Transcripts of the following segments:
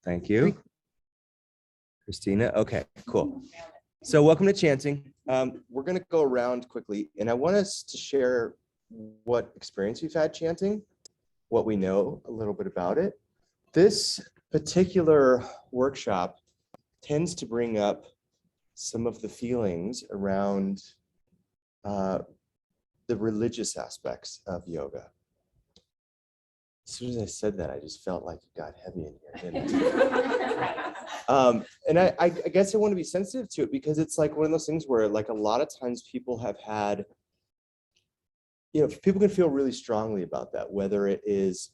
Thank you. Christina. Okay, cool. So welcome to Chanting. We're going to go around quickly, and I want us to share what experience we've had chanting, what we know a little bit about it. This particular workshop tends to bring up some of the feelings around the religious aspects of yoga. As soon as I said that, I just felt like it got heavy in here, didn't it? And I guess I want to be sensitive to it because it's like one of those things where like a lot of times people have had, people can feel really strongly about that, whether it is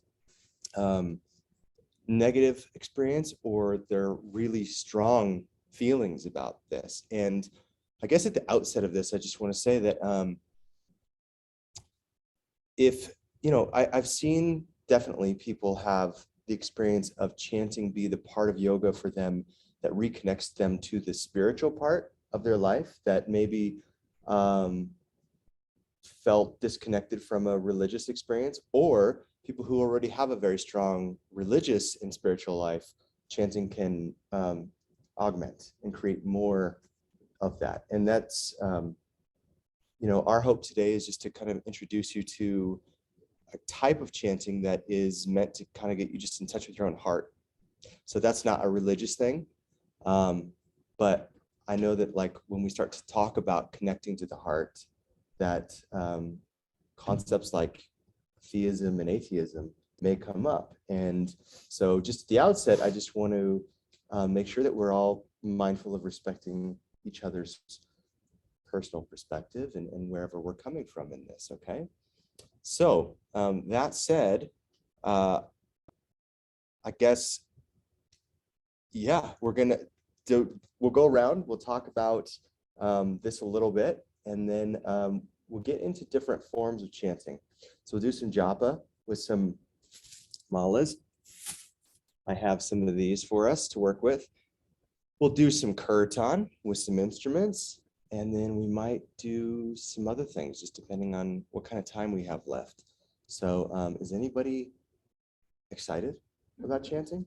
negative experience or they're really strong feelings about this. And I guess at the outset of this, I just want to say that I've seen definitely people have the experience of chanting be the part of yoga for them that reconnects them to the spiritual part of their life that maybe felt disconnected from a religious experience, or people who already have a very strong religious and spiritual life. Chanting can augment and create more of that. And that's, our hope today is just to kind of introduce you to a type of chanting that is meant to kind of get you just in touch with your own heart. So that's not a religious thing. But I know that like when we start to talk about connecting to the heart, that concepts like theism and atheism may come up. And so just at the outset, I just want to make sure that we're all mindful of respecting each other's personal perspective and wherever we're coming from in this, okay? So that said, I guess, yeah, we'll go around, we'll talk about this a little bit, and then we'll get into different forms of chanting. So we'll do some japa with some malas. I have some of these for us to work with. We'll do some kirtan with some instruments. And then we might do some other things, just depending on what kind of time we have left. So is anybody excited about chanting?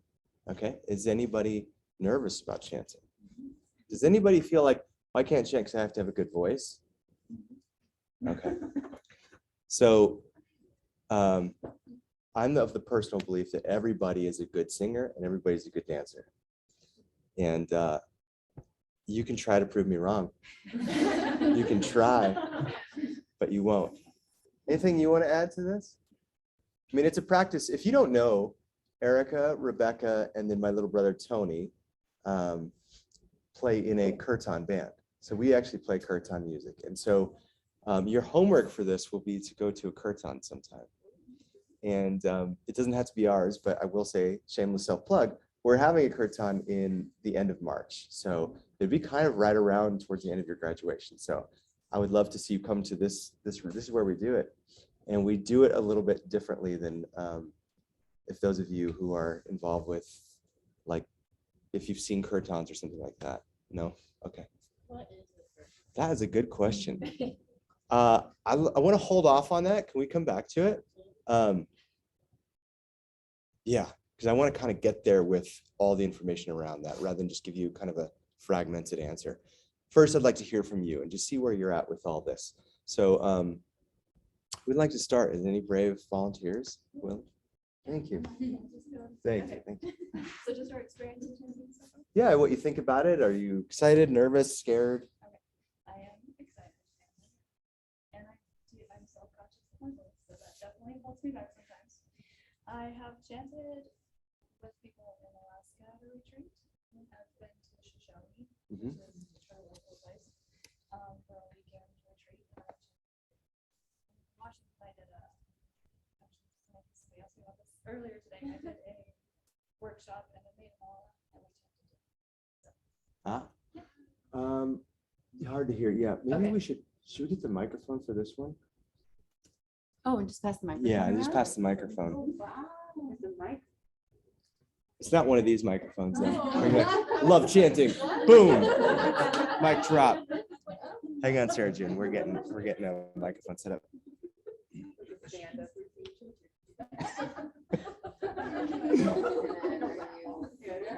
Okay. Is anybody nervous about chanting? Does anybody feel like, I can't chant because I have to have a good voice? Okay. So I'm of the personal belief that everybody is a good singer and everybody's a good dancer. And you can try to prove me wrong. You can try, but you won't. Anything you want to add to this? I mean, it's a practice. If you don't know, Erica, Rebecca, and then my little brother, Tony, play in a kirtan band. So we actually play kirtan music. And so your homework for this will be to go to a kirtan sometime. And it doesn't have to be ours, but I will say, shameless self-plug, we're having a kirtan in the end of March. So it'd be kind of right around towards the end of your graduation. So I would love to see you come to this is where we do it. And we do it a little bit differently than if those of you who are involved with, like, if you've seen kirtans or something like that. No? Okay. What is it? That is a good question. I want to hold off on that. Can we come back to it? Yeah. Because I want to kind of get there with all the information around that rather than just give you kind of a fragmented answer. First, I'd like to hear from you and just see where you're at with all this. So we'd like to start. Is any brave volunteers? Well, thank you. Thank you. Thank you. So just our experience in chanting so far? Yeah, what you think about it? Are you excited, nervous, scared? Okay. I am excited. And I'm self-conscious of my voice, so that definitely holds me back sometimes. I have chanted with people in Alaska at a retreat, and I've been to Shoshone, which is a local place, for a weekend retreat. And Washington, I did earlier today. I did a workshop and I made a mala and we chanted it. Hard to hear. Yeah, maybe Okay. should we get the microphone for this one? Oh, and just pass the microphone. Yeah, and just pass the microphone. Oh, wow. The mic. It's not one of these microphones though. Love chanting. Boom. Mic drop. Hang on, Sarah June. We're getting a microphone set up.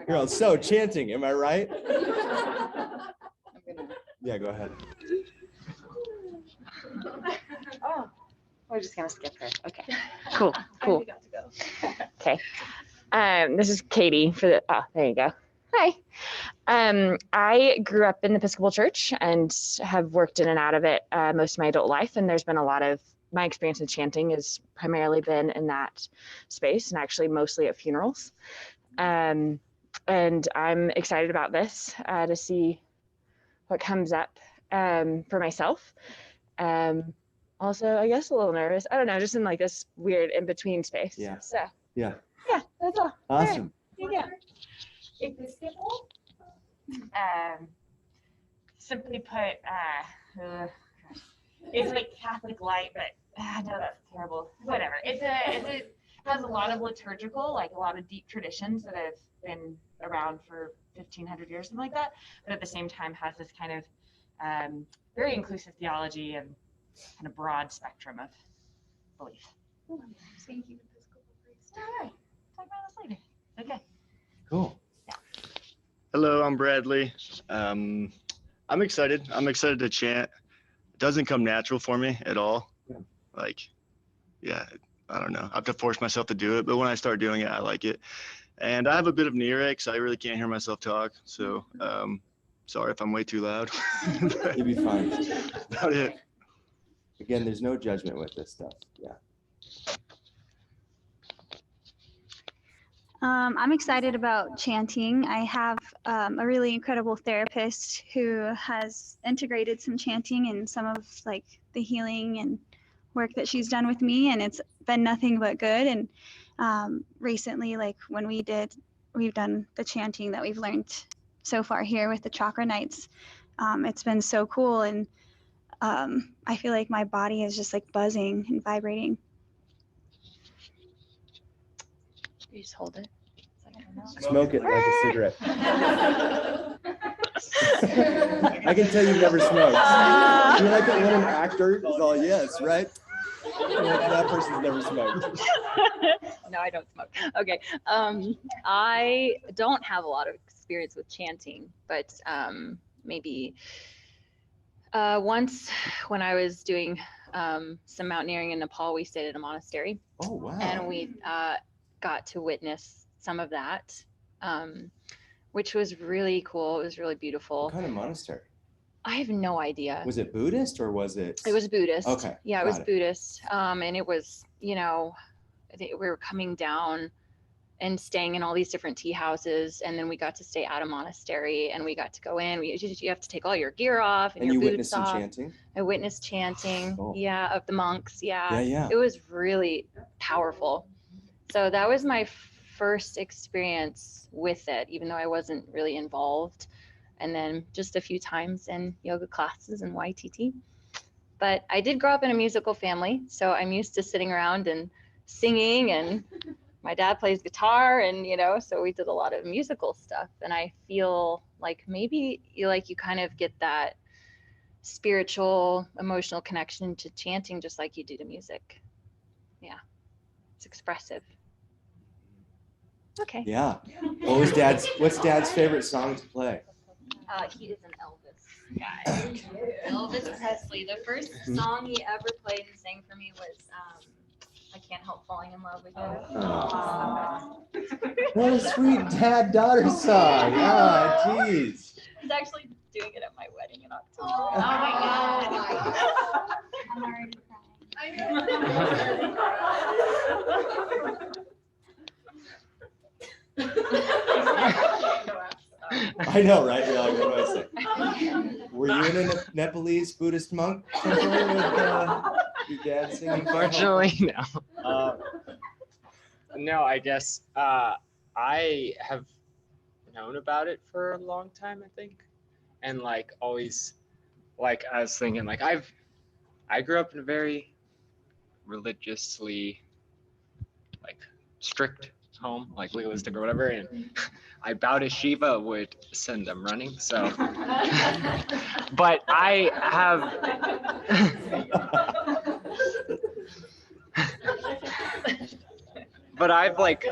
You're all, so chanting, am I right? I'm gonna. Yeah, go ahead. Oh, we're just gonna skip her. Okay. Cool. Cool. Got to go. Okay. This is Katie for the. Oh, there you go. Hi. I grew up in the Episcopal Church and have worked in and out of it most of my adult life, and there's been a lot of my experience in chanting has primarily been in that space, and actually mostly at funerals. And I'm excited about this to see what comes up for myself. Also, I guess a little nervous. I don't know, just in like this weird in between space. Yeah. So Yeah. yeah, that's all. Awesome. Yeah. Episcopal. Simply put, it's like Catholic light, but no, that's terrible. Whatever. It has a lot of liturgical, like a lot of deep traditions that have been around for 1,500 years, something like that. But at the same time, has this kind of very inclusive theology and kind of broad spectrum of belief. Thank you, Episcopal priest. All right. Talk about this later. Okay. Cool. Hello, I'm Bradley. I'm excited. I'm excited to chant. It doesn't come natural for me at all. Yeah. Like, yeah, I don't know. I have to force myself to do it, but when I start doing it, I like it. And I have a bit of an earache, so I really can't hear myself talk. So, sorry if I'm way too loud. You'll be fine. About it. Again, there's no judgment with this stuff. Yeah. I'm excited about chanting. I have a really incredible therapist who has integrated some chanting in some of like the healing and work that she's done with me, and it's been nothing but good. And recently, like when we've done the chanting that we've learned so far here with the chakra nights, it's been so cool, and I feel like my body is just like buzzing and vibrating. You just hold it. Smoke it like a cigarette. I can tell you've never smoked. You're like that one actor is all yes, right? Like, that person's never smoked. No, I don't smoke. Okay. I don't have a lot of experience with chanting, but maybe once when I was doing some mountaineering in Nepal, we stayed at a monastery. Oh, wow. And we got to witness some of that, which was really cool. It was really beautiful. What kind of monastery? I have no idea. Was it Buddhist or was it? It was Buddhist. Okay. Yeah, it was got Buddhist. And it was, I think we were coming down and staying in all these different tea houses. And then we got to stay at a monastery and we got to go in. You have to take all your gear off and And your you boots witnessed some off. chanting? I witnessed chanting. Cool. Yeah, of the monks. Yeah, yeah. It was really powerful. So that was my first experience with it, even though I wasn't really involved. And then just a few times in yoga classes and YTT. But I did grow up in a musical family, so I'm used to sitting around and singing, and my dad plays guitar, and so we did a lot of musical stuff. And I feel like maybe you kind of get that spiritual, emotional connection to chanting just like you do to music. Yeah, it's expressive. Okay. Yeah. What's Dad's favorite song to play? He is an Elvis guy. Elvis Presley. The first song he ever played and sang for me was I Can't Help Falling in Love with You. Oh. What a sweet dad-daughter song. Ah, jeez. He's actually doing it at my wedding in October. Oh my God. I'm already I know, right? You're like, what do I say? Were you in a Nepalese Buddhist monk temple with your dad singing? Unfortunately, no. No, I guess I have known about it for a long time, I think, and always, I was thinking, I grew up in a very religiously strict home, legalistic or whatever, and I doubt a Shiva would send them running. So, but I have. but I've like,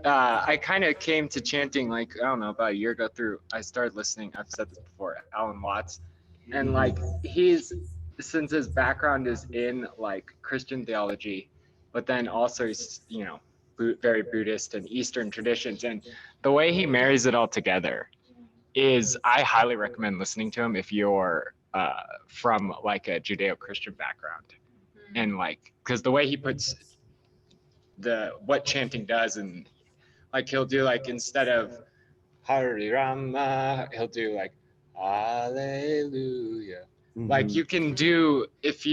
I kind of came to chanting like, I don't know, about a year ago through, I started listening, I've said this before, Alan Watts. And like, since his background is in like Christian theology, but then also he's, you know, very Buddhist and Eastern traditions. And the way he marries it all together is, I highly recommend listening to him if you're from like a Judeo-Christian background. And like, because the way he puts what chanting does, and like he'll do like, instead of Hare Rama, he'll do like Hallelujah. Like you can do, if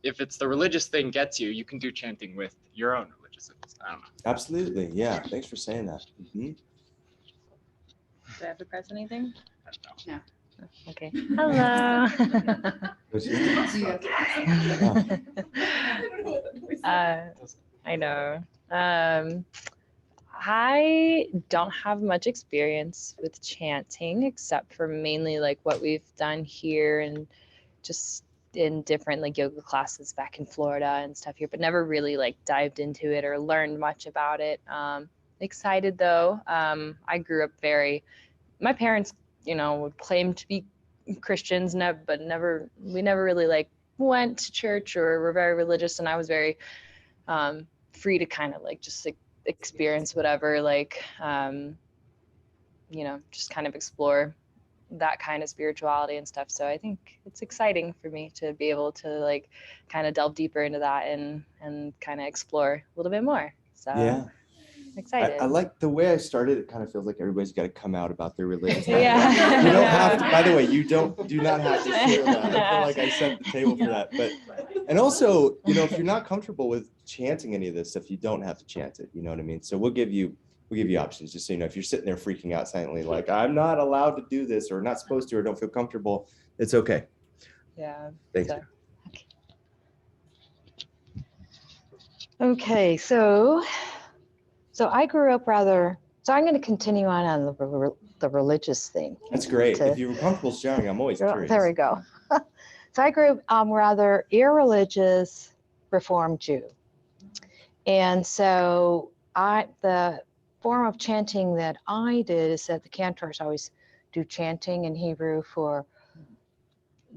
it's the religious thing gets you, you can do chanting with your own religious things. I don't know. Absolutely. Yeah. Thanks for saying that. Do I have to press anything? I don't know. Okay. Hello. I know. I don't have much experience with chanting, except for mainly like what we've done here and just in different like yoga classes back in Florida and stuff here, but never really like dived into it or learned much about it. Excited though. I grew up my parents, you know, would claim to be Christians, but we never really like went to church or were very religious. And I was very free to kind of like just like experience whatever, like, you know, just kind of explore that kind of spirituality and stuff. So I think it's exciting for me to be able to like kind of delve deeper into that and kind of explore a little bit more. So Yeah. excited. I like the way I started. It kind of feels like everybody's got to come out about their religious Yeah. background. You don't have to, by the way, do not have to share that. I feel like I set the table for that. And also, you know, if you're not comfortable with chanting any of this stuff, you don't have to chant it. You know what I mean? So we'll give you options, just so you know. If you're sitting there freaking out silently, like I'm not allowed to do this or not supposed to or don't feel comfortable, it's okay. Yeah. Thank So. you. Okay, so I grew up so I'm going to continue on the religious thing. That's great. If you were comfortable sharing, I'm always curious. There we go. So I grew up rather irreligious Reformed Jew. And so the form of chanting that I did is that the cantors always do chanting in Hebrew for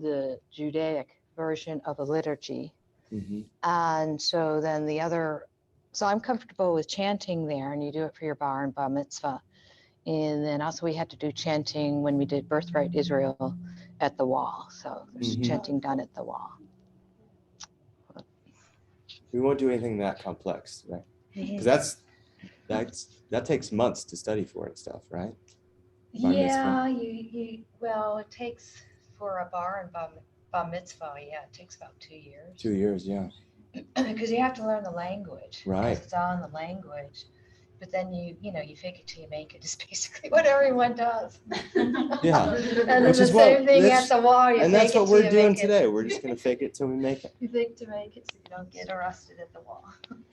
the Judaic version of a liturgy. Mm-hmm. And so then so I'm comfortable with chanting there, and you do it for your bar and bar mitzvah. And then also we had to do chanting when we did Birthright Israel at the wall. So there's chanting done at the wall. We won't do anything that complex, right? Because that takes months to study for and stuff, right? Yeah, well, it takes for a bar and bar mitzvah, yeah, it takes about 2 years. 2 years, yeah. Because you have to learn the language. Right. Because it's all in the language. But then you fake it till you make it is basically what everyone does. Yeah. And then the same thing at the wall. And that's what we're doing today. We're just going to fake it till we make it. You fake to make it so you don't get arrested at the wall.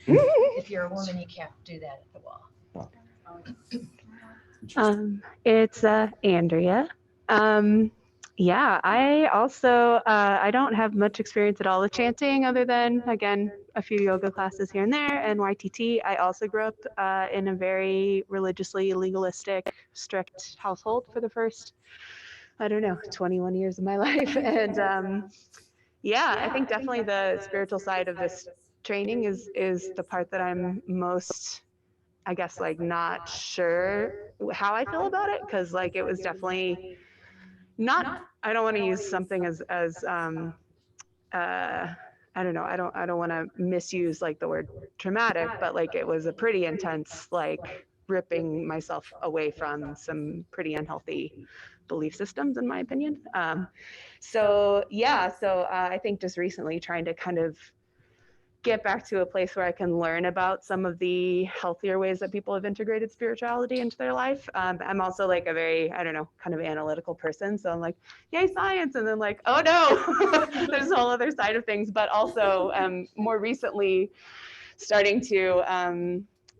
If you're a woman, you can't do that at the wall. It's Andrea. Yeah, I also, I don't have much experience at all with chanting other than, again, a few yoga classes here and there and YTT. I also grew up in a very religiously legalistic, strict household for the first, 21 years of my life. And yeah, I think definitely the spiritual side of this training is the part that I'm most, I guess, like not sure how I feel about it, because like it was definitely not, I don't want to use something as I don't know, I don't want to misuse like the word traumatic, but like it was a pretty intense, like ripping myself away from some pretty unhealthy belief systems, in my opinion. So I think just recently trying to kind of get back to a place where I can learn about some of the healthier ways that people have integrated spirituality into their life. I'm also like a very, I don't know, kind of analytical person. So I'm like, yay, science. And then like, oh no, there's a whole other side of things. But also more recently starting to, I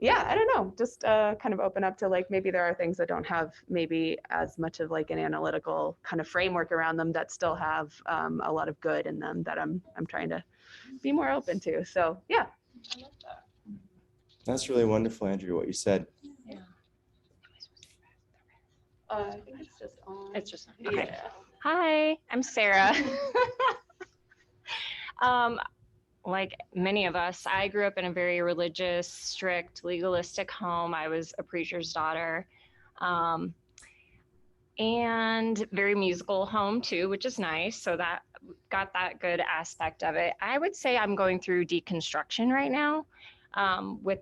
don't know, just kind of open up to like, maybe there are things that don't have maybe as much of like an analytical kind of framework around them that still have a lot of good in them that I'm trying to be more open to. So yeah. That's really wonderful, Andrew, what you said. I think it's just on. It's just okay. Hi, I'm Sarah. Like many of us, I grew up in a very religious, strict, legalistic home. I was a preacher's daughter. And very musical home too, which is nice. So that got that good aspect of it. I would say I'm going through deconstruction right now with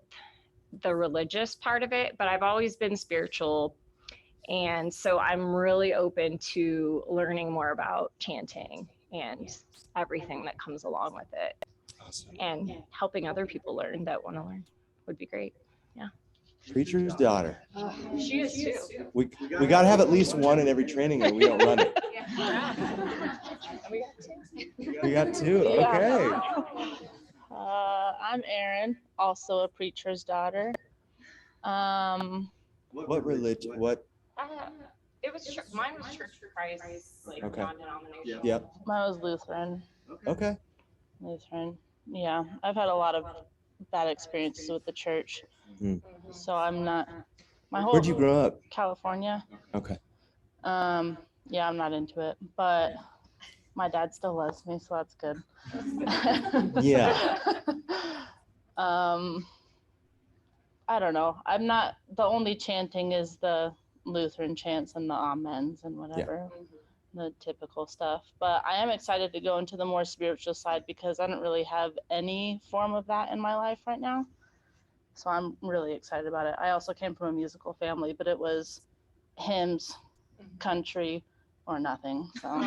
the religious part of it, but I've always been spiritual. And so I'm really open to learning more about chanting and everything that comes along with it. Awesome. And helping other people learn that want to learn would be great. Yeah. Preacher's daughter. She is too. We got to have at least one in every training or we don't run it. We got two. Okay. I'm Erin, also a preacher's daughter. What religion? What? It was mine was Church of Christ, like Okay. non-denominational. Yep. Mine was Lutheran. Okay. Lutheran. Yeah, I've had a lot of bad experiences with the church. Mhm. So I'm not. My whole Where'd you grow up? California. Okay. Yeah, I'm not into it, but my dad still loves me, so that's good. Yeah. I don't know. I'm not, the only chanting is the Lutheran chants and the amens and whatever, the typical stuff. But I am excited to go into the more spiritual side because I don't really have any form of that in my life right now. So I'm really excited about it. I also came from a musical family, but it was hymns, country, or nothing. So.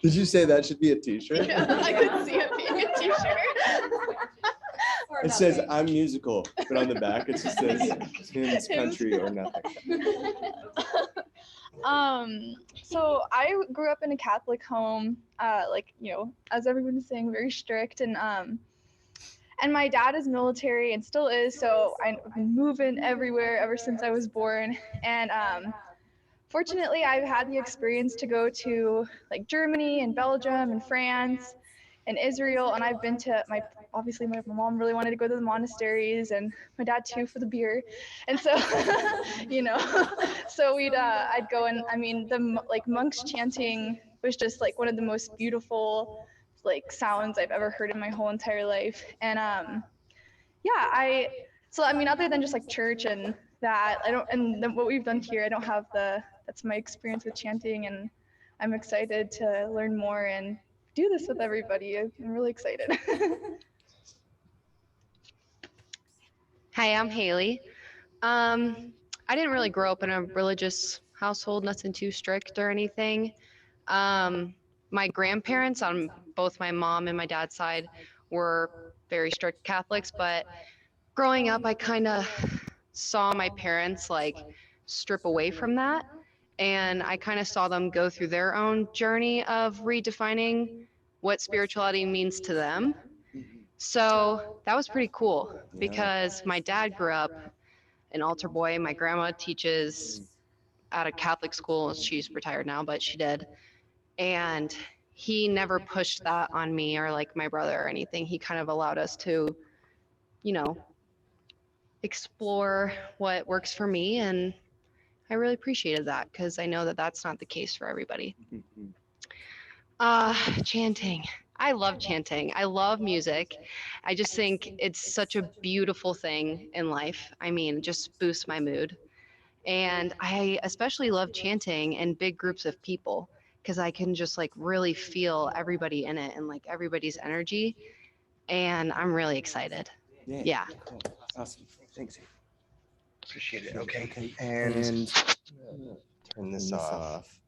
Did you say that should be a t-shirt? Yeah, I could see it being a t-shirt. It says I'm musical, but on the back it just says hymns, country, or nothing. So I grew up in a Catholic home, like, you know, as everyone is saying, very strict, and my dad is military and still is, so I've been moving everywhere ever since I was born. And fortunately, I've had the experience to go to like Germany and Belgium and France and Israel, and I've been to obviously my mom really wanted to go to the monasteries, and my dad too for the beer, and so you know, so I'd go, and I mean the like monks chanting was just like one of the most beautiful like sounds I've ever heard in my whole entire life. And yeah, so I mean, other than just like church and that, and then what we've done here, I don't have that's my experience with chanting, and I'm excited to learn more and do this with everybody. I'm really excited. Hi, I'm Haley. I didn't really grow up in a religious household, nothing too strict or anything. My grandparents on both my mom and my dad's side were very strict Catholics, but growing up, I kind of saw my parents like strip away from that. And I kind of saw them go through their own journey of redefining what spirituality means to them. So that was pretty cool because my dad grew up an altar boy. My grandma teaches at a Catholic school. She's retired now, but she did. And he never pushed that on me or like my brother or anything. He kind of allowed us to, you know, explore what works for me. And I really appreciated that because I know that that's not the case for everybody. Chanting. I love chanting. I love music. I just think it's such a beautiful thing in life. I mean, it just boosts my mood. And I especially love chanting in big groups of people because I can just like really feel everybody in it and like everybody's energy. And I'm really excited. Yeah. Cool. Awesome. Thanks. Appreciate it. Okay. And turn this off.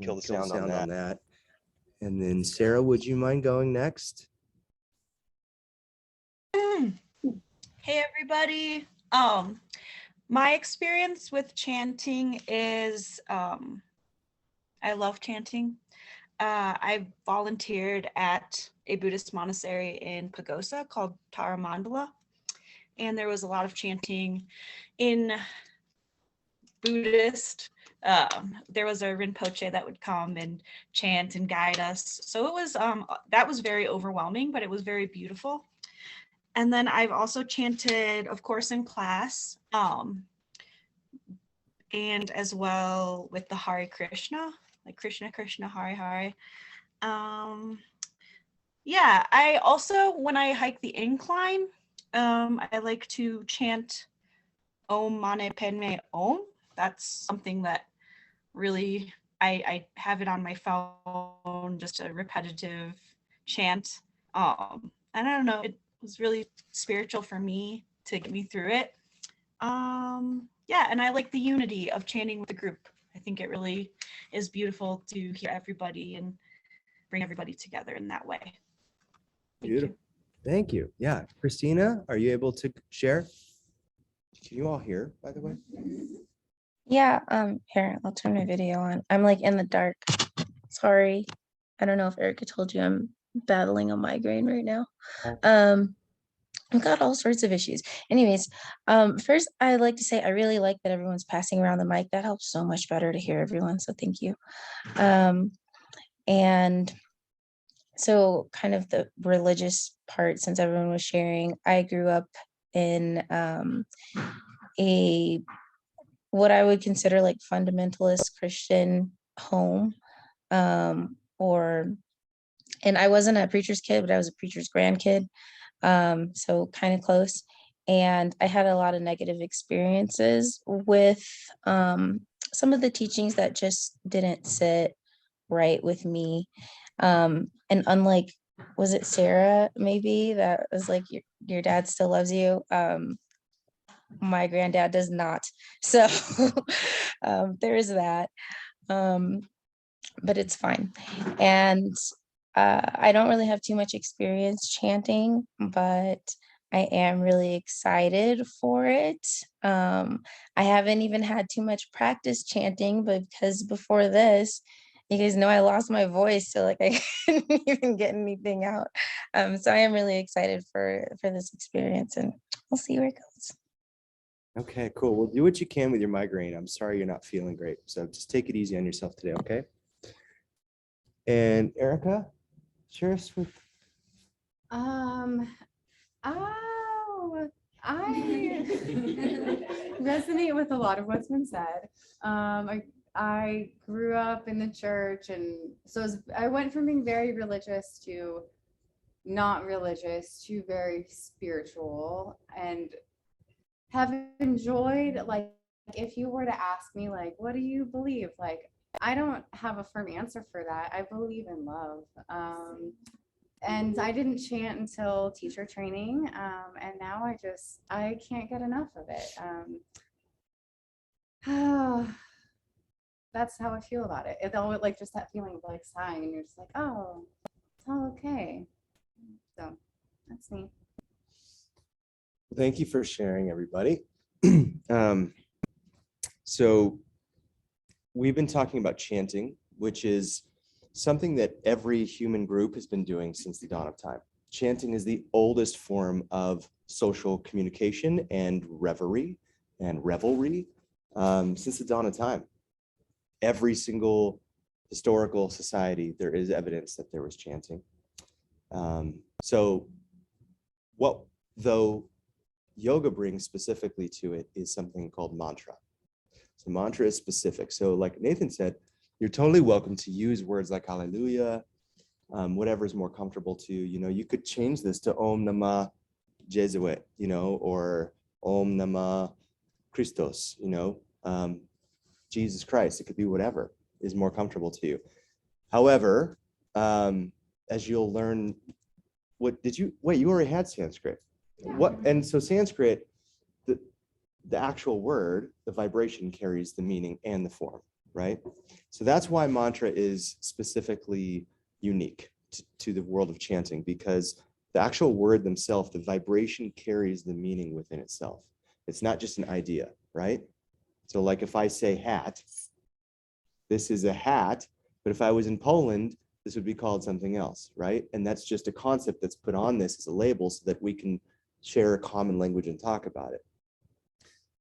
Kill the sound on that. And then Sarah, would you mind going next? Hey everybody. My experience with chanting is I love chanting. I volunteered at a Buddhist monastery in Pagosa called Tara Mandala, and there was a lot of chanting in Buddhist there was a Rinpoche that would come and chant and guide us. So it was that was very overwhelming, but it was very beautiful. And then I've also chanted, of course, in class, and as well with the Hare Krishna, like Krishna Krishna Hare Hare. Yeah, I also, when I hike the incline, I like to chant Om Mane Padme Om. That's something that really, I have it on my phone, just a repetitive chant. And I don't know, it was really spiritual for me to get me through it. Yeah, and I like the unity of chanting with the group. I think it really is beautiful to hear everybody and bring everybody together in that way. Beautiful. Thank you. Yeah. Christina, are you able to share? Can you all hear, by the way? Yeah, here, I'll turn my video on. I'm like in the dark. Sorry. I don't know if Erica told you I'm battling a migraine right now. I've got all sorts of issues. Anyways, first I'd like to say I really like that everyone's passing around the mic. That helps so much better to hear everyone. So thank you. And so kind of the religious part, since everyone was sharing, I grew up in a what I would consider like fundamentalist Christian home. And I wasn't a preacher's kid, but I was a preacher's grandkid. So kind of close. And I had a lot of negative experiences with some of the teachings that just didn't sit right with me. And unlike, was it Sarah maybe that was like, your dad still loves you? My granddad does not. So there is that. But it's fine. And I don't really have too much experience chanting, but I am really excited for it. I haven't even had too much practice chanting, but because before this, you guys know I lost my voice, so like I couldn't even get anything out. So I am really excited for this experience, and we'll see where it goes. Okay, cool. Well, do what you can with your migraine. I'm sorry you're not feeling great. So just take it easy on yourself today, okay? And Erica, share us with. Oh, I resonate with a lot of what's been said. I grew up in the church, and so I went from being very religious to not religious to very spiritual, and have enjoyed, like, if you were to ask me, like, what do you believe? Like, I don't have a firm answer for that. I believe in love. And I didn't chant until teacher training. And now I can't get enough of it. That's how I feel about it. It's always like just that feeling of like sighing, and you're just like, oh, it's all okay. So that's me. Thank you for sharing, everybody. So we've been talking about chanting, which is something that every human group has been doing since the dawn of time. Chanting is the oldest form of social communication and revelry since the dawn of time. Every single historical society, there is evidence that there was chanting. So what, though, yoga brings specifically to it is something called mantra. So mantra is specific. So like Nathan said, you're totally welcome to use words like hallelujah, whatever is more comfortable to you. You know, you could change this to Om Namah Jesuit, you know, or Om Namah Christos, you know, Jesus Christ. It could be whatever is more comfortable to you. However, as you'll learn, you already had Sanskrit. Yeah. What, and so Sanskrit, the actual word, the vibration carries the meaning and the form, right? So that's why mantra is specifically unique to the world of chanting, because the actual word themselves, the vibration carries the meaning within itself. It's not just an idea, right? So like if I say hat, this is a hat, but if I was in Poland, this would be called something else, right? And that's just a concept that's put on this as a label so that we can share a common language and talk about it.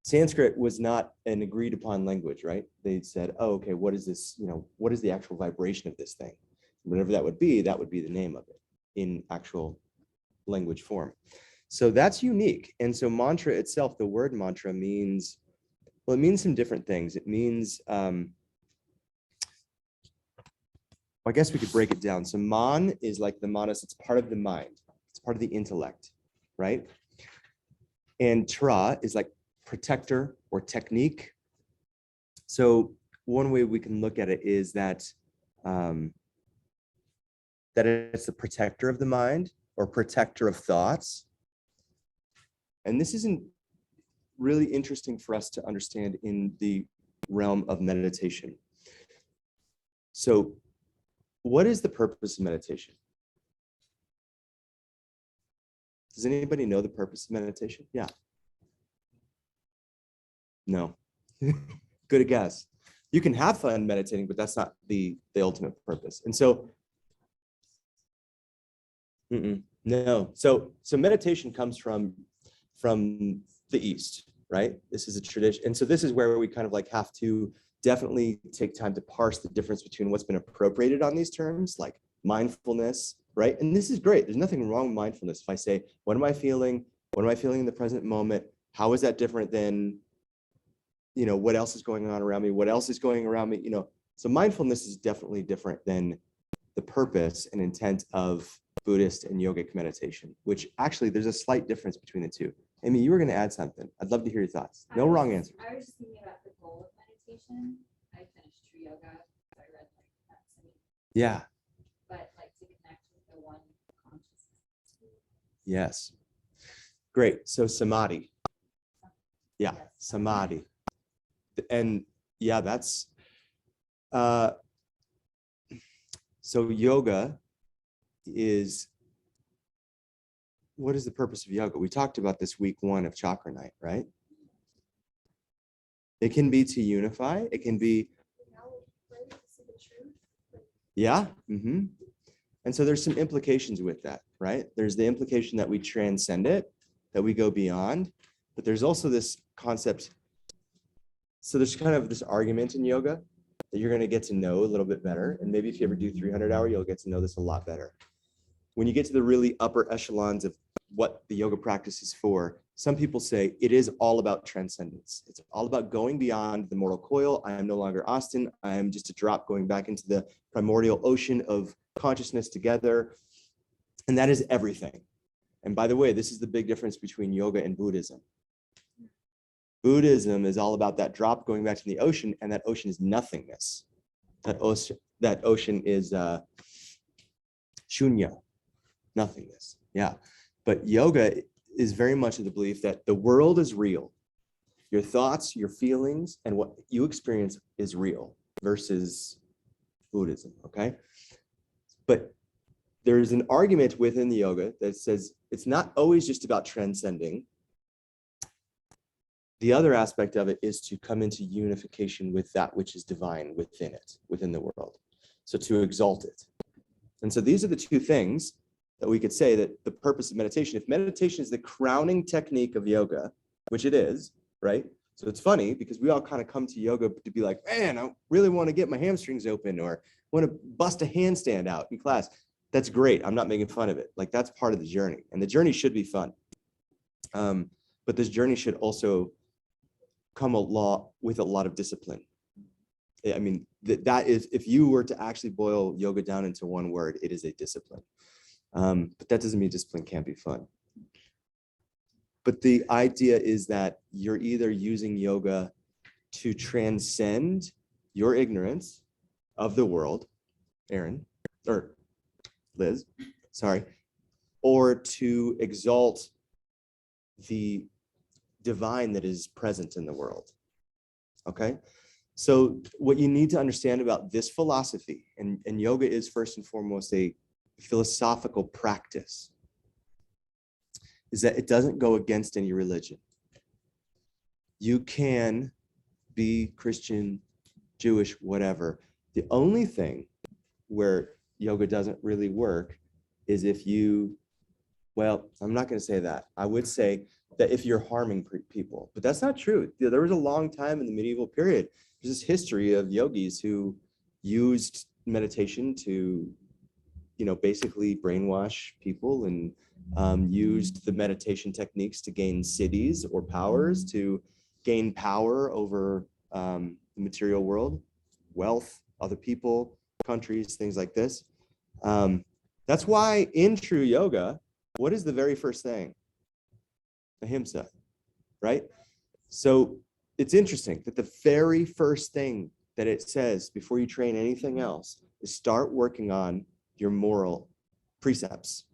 Sanskrit was not an agreed upon language, right? They said, oh, okay, what is this, what is the actual vibration of this thing? Whatever that would be the name of it in actual language form. So that's unique. And so mantra itself, the word mantra means, well, it means some different things. It means, I guess we could break it down. So man is like the manas, it's part of the mind. It's part of the intellect, right? And tra is like protector or technique. So one way we can look at it is that that it's the protector of the mind or protector of thoughts. And this isn't really interesting for us to understand in the realm of meditation. So what is the purpose of meditation? Does anybody know the purpose of meditation? Yeah. No. Good guess. You can have fun meditating, but that's not the ultimate purpose. And so, no. So meditation comes from the East, right? This is a tradition. And so this is where we kind of like have to definitely take time to parse the difference between what's been appropriated on these terms, like mindfulness, right? And this is great. There's nothing wrong with mindfulness. If I say, what am I feeling? What am I feeling in the present moment? How is that different than, what else is going on around me? What else is going around me? So mindfulness is definitely different than the purpose and intent of Buddhist and yogic meditation, which actually there's a slight difference between the two. Amy, you were going to add something. I'd love to hear your thoughts. No wrong answer. I was just thinking about the goal of meditation. I finished True Yoga, so I read like that. Yeah. But like to connect with the one consciousness. Yes. Great. So samadhi. Yeah, samadhi. And yeah, that's so yoga is, what is the purpose of yoga? We talked about this week 1 of chakra night, right? It can be to unify. It can be, yeah. And so there's some implications with that, right? There's the implication that we transcend it, that we go beyond, but there's also this concept. So there's kind of this argument in yoga that you're going to get to know a little bit better. And maybe if you ever do 300 hour, you'll get to know this a lot better. When you get to the really upper echelons of what the yoga practice is for, some people say it is all about transcendence. It's all about going beyond the mortal coil. I am no longer Austin. I am just a drop going back into the primordial ocean of consciousness together. And that is everything. And by the way, this is the big difference between yoga and Buddhism. Buddhism is all about that drop going back to the ocean, and that ocean is nothingness. That ocean is shunya, nothingness. Yeah. But yoga is very much of the belief that the world is real. Your thoughts, your feelings, and what you experience is real versus Buddhism, okay? But there's an argument within the yoga that says it's not always just about transcending. The other aspect of it is to come into unification with that which is divine within it, within the world. So to exalt it. And so these are the two things that we could say that the purpose of meditation, if meditation is the crowning technique of yoga, which it is, right? So it's funny because we all kind of come to yoga to be like, man, I really want to get my hamstrings open or want to bust a handstand out in class. That's great. I'm not making fun of it. Like that's part of the journey, and the journey should be fun. But this journey should also come with a lot of discipline. I mean, that is, if you were to actually boil yoga down into one word, it is a discipline. But that doesn't mean discipline can't be fun. But the idea is that you're either using yoga to transcend your ignorance of the world, Aaron, or Liz, sorry, or to exalt the divine that is present in the world. Okay? So what you need to understand about this philosophy, and yoga is first and foremost a philosophical practice, is that it doesn't go against any religion. You can be Christian, Jewish, whatever. The only thing where yoga doesn't really work is if you, well, I'm not going to say that. I would say that if you're harming people, but that's not true. There was a long time in the medieval period, there's this history of yogis who used meditation to, basically brainwash people, and used the meditation techniques to gain cities or powers, to gain power over the material world, wealth, other people, countries, things like this. That's why in true yoga, what is the very first thing? Ahimsa, right? So it's interesting that the very first thing that it says before you train anything else is start working on your moral precepts.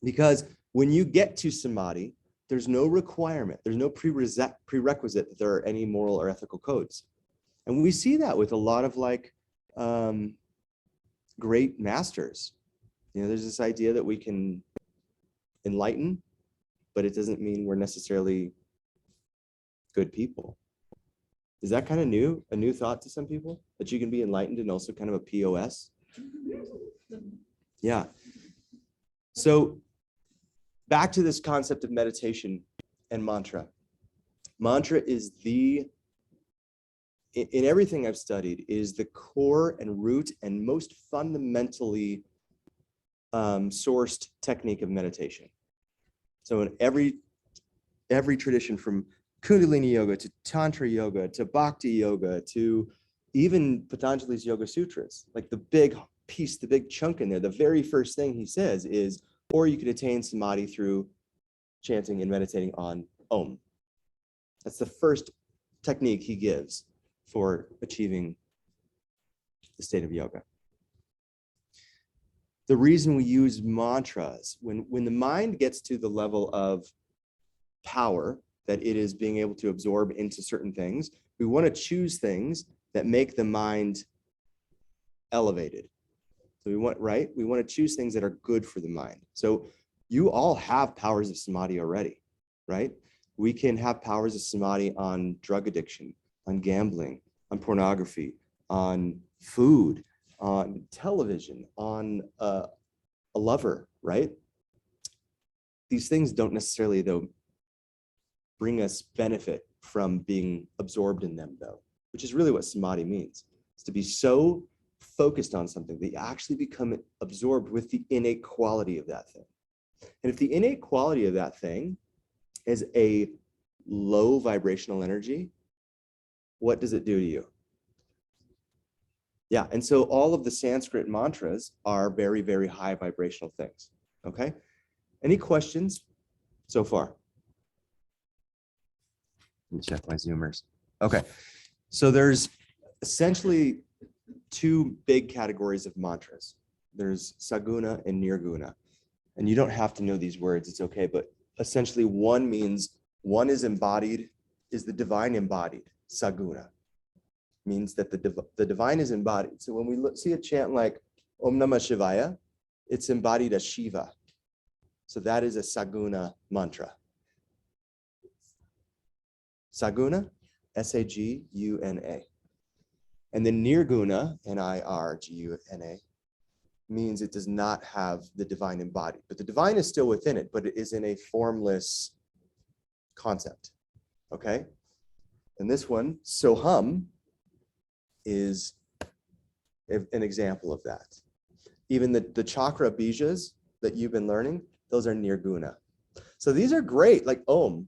Because when you get to samadhi, there's no requirement, there's no prerequisite that there are any moral or ethical codes. And we see that with a lot of great masters. There's this idea that we can enlighten, but it doesn't mean we're necessarily good people. Is that kind of new, a new thought to some people, that you can be enlightened and also kind of a POS? Yeah. So back to this concept of meditation and mantra. Mantra is in everything I've studied, is the core and root and most fundamentally sourced technique of meditation. So in every tradition, from Kundalini yoga to Tantra yoga to Bhakti yoga to even Patanjali's Yoga Sutras, like the big piece, the big chunk in there, the very first thing he says is, or you could attain samadhi through chanting and meditating on Om. That's the first technique he gives for achieving the state of yoga. The reason we use mantras, when the mind gets to the level of power that it is being able to absorb into certain things, we want to choose things that make the mind elevated. So we want to choose things that are good for the mind. So you all have powers of samadhi already, right? We can have powers of samadhi on drug addiction, on gambling, on pornography, on food, on television, on a lover, right? These things don't necessarily, though, bring us benefit from being absorbed in them, though, which is really what samadhi means. It's to be so focused on something that you actually become absorbed with the innate quality of that thing. And if the innate quality of that thing is a low vibrational energy, what does it do to you? Yeah, and so all of the Sanskrit mantras are very, very high vibrational things, okay? Any questions so far? Let me check my Zoomers. Okay, so there's essentially two big categories of mantras. There's saguna and nirguna. And you don't have to know these words, it's okay, but essentially one means one is embodied, is the divine embodied, saguna. Means that the divine is embodied. So when we see a chant like Om Namah Shivaya, it's embodied as Shiva. So that is a saguna mantra. Saguna, S-A-G-U-N-A. And then nirguna, N-I-R-G-U-N-A, means it does not have the divine embodied, but the divine is still within it, but it is in a formless concept, okay? And this one, Soham, is an example of that. Even the chakra bijas that you've been learning, those are nirguna. So these are great, like Om.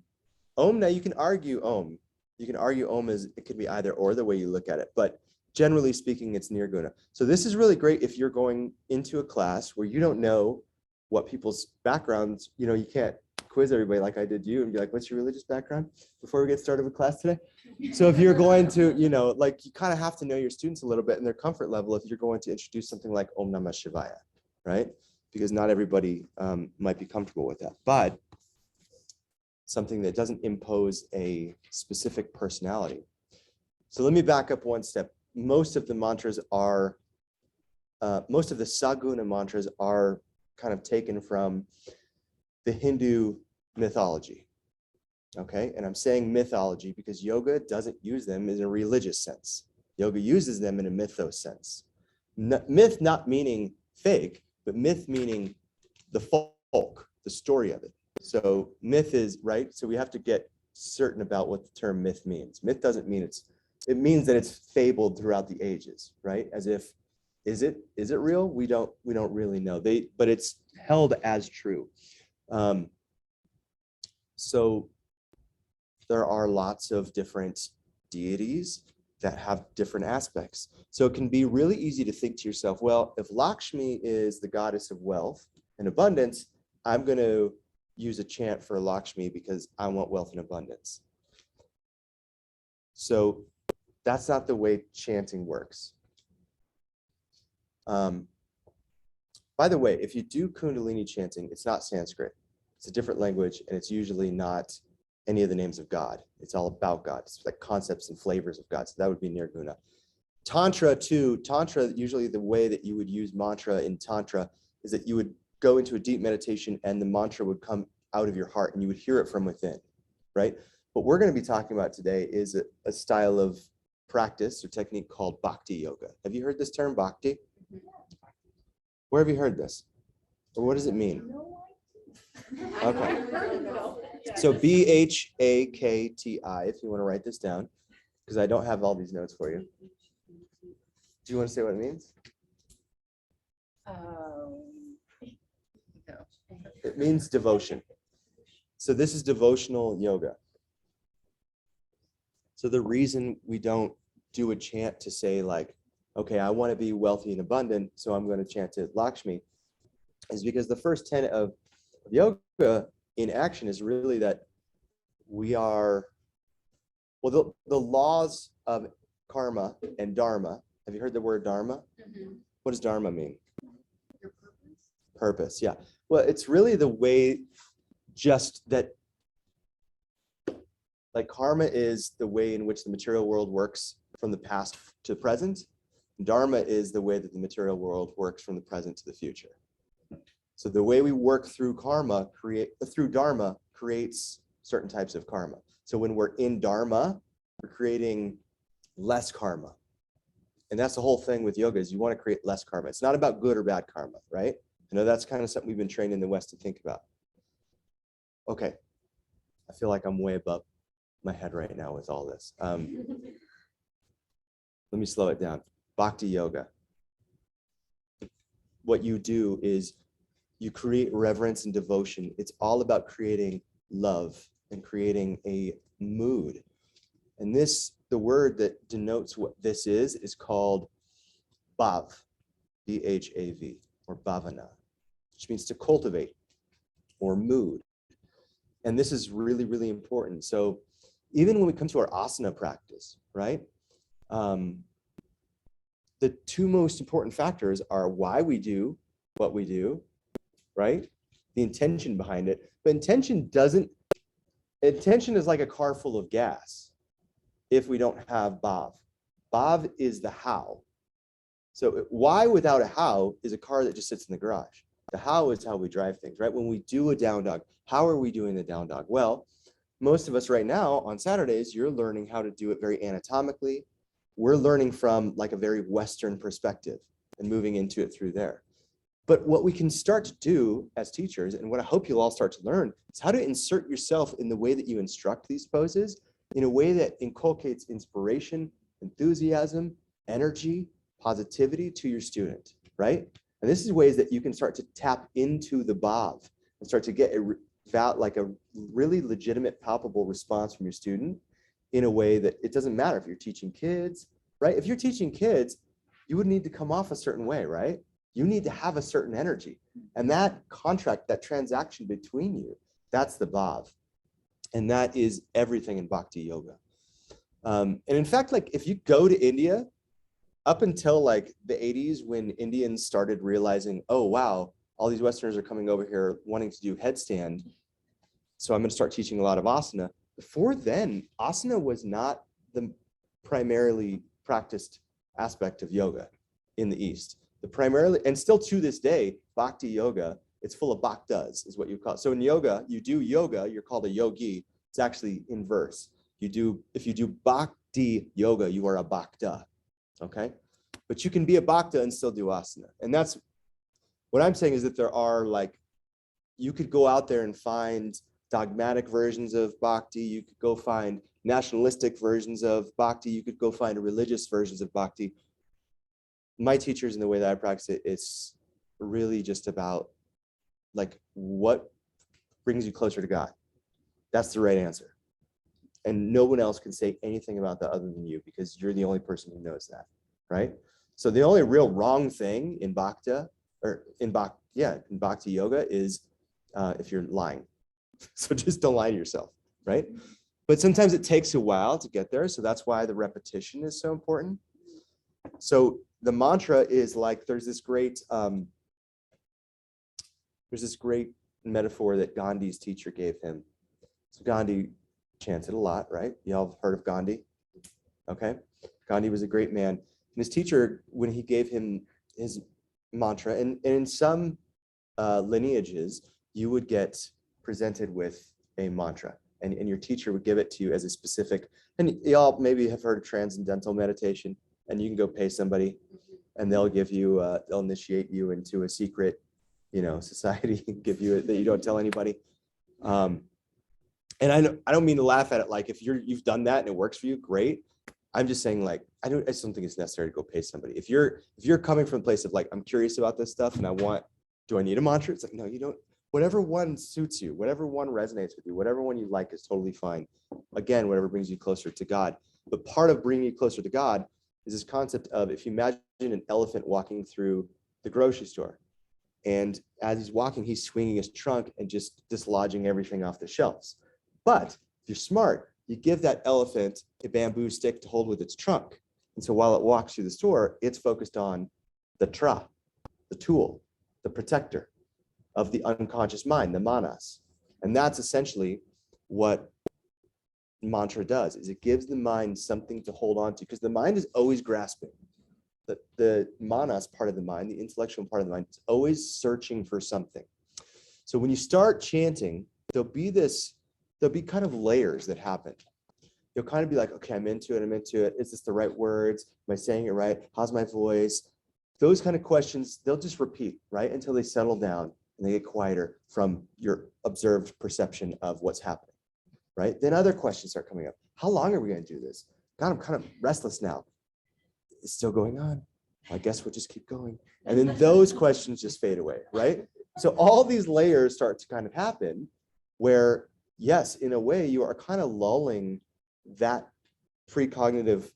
Om, now you can argue Om. You can argue Om as it could be either or the way you look at it, but generally speaking, it's nirguna. So this is really great if you're going into a class where you don't know what people's backgrounds, you can't quiz everybody like I did you and be like, what's your religious background before we get started with class today? So if you're going to, you kind of have to know your students a little bit and their comfort level if you're going to introduce something like Om Namah Shivaya, right? Because not everybody might be comfortable with that, but something that doesn't impose a specific personality. So let me back up one step. Most of the mantras are, most of the saguna mantras are kind of taken from the Hindu mythology, okay? And I'm saying mythology because yoga doesn't use them in a religious sense. Yoga uses them in a mythos sense. Myth not meaning fake, but myth meaning the folk, the story of it. So myth is, right? So we have to get certain about what the term myth means. Myth doesn't mean it means that it's fabled throughout the ages, right? As if, is it real? We don't really know. But it's held as true. So there are lots of different deities that have different aspects. So it can be really easy to think to yourself, well, if Lakshmi is the goddess of wealth and abundance, I'm going to use a chant for Lakshmi because I want wealth and abundance. So that's not the way chanting works. By the way, if you do Kundalini chanting, it's not Sanskrit. It's a different language, and it's usually not any of the names of God. It's all about God. It's like concepts and flavors of God. So that would be Nirguna. Tantra too, usually the way that you would use mantra in Tantra is that you would go into a deep meditation and the mantra would come out of your heart and you would hear it from within, right? What we're going to be talking about today is a style of practice or technique called Bhakti Yoga. Have you heard this term, Bhakti? Where have you heard this? Or what does it mean? Okay. So BHAKTI, if you want to write this down, because I don't have all these notes for you. Do you want to say what it means? No. It means devotion. So this is devotional yoga. So the reason we don't do a chant to say like, okay, I want to be wealthy and abundant, so I'm going to chant to Lakshmi, is because the first tenet of yoga in action is really that we are, well, the laws of karma and dharma. Have you heard the word dharma? Mm-hmm. What does dharma mean? Your purpose, yeah. Well, it's really the way just that, like karma is the way in which the material world works from the past to the present. Dharma is the way that the material world works from the present to the future. So the way we work through karma, through dharma, creates certain types of karma. So when we're in dharma, we're creating less karma. And that's the whole thing with yoga is you want to create less karma. It's not about good or bad karma, right? I know that's kind of something we've been trained in the West to think about. Okay. I feel like I'm way above my head right now with all this. Let me slow it down. Bhakti yoga. What you do is you create reverence and devotion. It's all about creating love and creating a mood. And this, the word that denotes what this is called bhav, B-H-A-V, or bhavana, which means to cultivate or mood. And this is really, really important. So even when we come to our asana practice, right? The two most important factors are why we do what we do, right? The intention behind it. But intention is like a car full of gas if we don't have bhav. Bhav is the how. So why without a how is a car that just sits in the garage. The how is how we drive things, right? When we do a down dog, how are we doing the down dog? Well, most of us right now on Saturdays, you're learning how to do it very anatomically. We're learning from like a very Western perspective and moving into it through there. But what we can start to do as teachers, and what I hope you'll all start to learn, is how to insert yourself in the way that you instruct these poses in a way that inculcates inspiration, enthusiasm, energy, positivity to your student, right? And this is ways that you can start to tap into the bhav and start to get like a really legitimate, palpable response from your student in a way that it doesn't matter if you're teaching kids, right? If you're teaching kids, you would need to come off a certain way, right? You need to have a certain energy. And that contract, that transaction between you, that's the bhav. And that is everything in Bhakti Yoga. And in fact, like if you go to India, up until like the 80s when Indians started realizing, oh, wow, all these Westerners are coming over here wanting to do headstand. So I'm going to start teaching a lot of asana. Before then, asana was not the primarily practiced aspect of yoga in the East. The primarily, and still to this day, Bhakti yoga, it's full of bhaktas is what you call it. So in yoga, you do yoga, you're called a yogi. It's actually inverse. If you do Bhakti yoga, you are a bhakta, okay? But you can be a bhakta and still do asana. And that's, what I'm saying is that there are like, you could go out there and find dogmatic versions of bhakti. You could go find nationalistic versions of bhakti. You could go find religious versions of bhakti. My teachers and the way that I practice it, it's really just about like what brings you closer to God. That's the right answer. And no one else can say anything about that other than you, because you're the only person who knows that, right? So the only real wrong thing in bhakti, or in bhakti yoga is if you're lying. So just don't lie to yourself, right? But sometimes it takes a while to get there. So that's why the repetition is so important. So the mantra is like, there's this great metaphor that Gandhi's teacher gave him. So Gandhi chanted a lot, right? Y'all have heard of Gandhi? Okay. Gandhi was a great man. And his teacher, when he gave him his mantra, and in some lineages, you would get presented with a mantra, and your teacher would give it to you as a specific, and y'all maybe have heard of transcendental meditation, and you can go pay somebody and they'll give you, they'll initiate you into a secret, society, give you it that you don't tell anybody. And I don't mean to laugh at it. Like if you've done that and it works for you, great. I'm just saying, like, I just don't think it's necessary to go pay somebody. If you're coming from a place of like, I'm curious about this stuff and do I need a mantra? It's like, no, you don't. Whatever one suits you, whatever one resonates with you, whatever one you like is totally fine. Again, whatever brings you closer to God. But part of bringing you closer to God is this concept of, if you imagine an elephant walking through the grocery store, and as he's walking, he's swinging his trunk and just dislodging everything off the shelves. But if you're smart, you give that elephant a bamboo stick to hold with its trunk. And so while it walks through the store, it's focused on the tra, the tool, the protector of the unconscious mind, the manas. And that's essentially what mantra does, is it gives the mind something to hold on to, because the mind is always grasping. The manas part of the mind, the intellectual part of the mind, is always searching for something. So when you start chanting, there'll be kind of layers that happen. You'll kind of be like, okay, I'm into it. Is this the right words? Am I saying it right? How's my voice? Those kind of questions, they'll just repeat, right? Until they settle down and they get quieter from your observed perception of what's happening, right? Then other questions start coming up. How long are we going to do this? God, I'm kind of restless now. It's still going on. I guess we'll just keep going. And then those questions just fade away, right? So all these layers start to kind of happen where, yes, in a way, you are kind of lulling that precognitive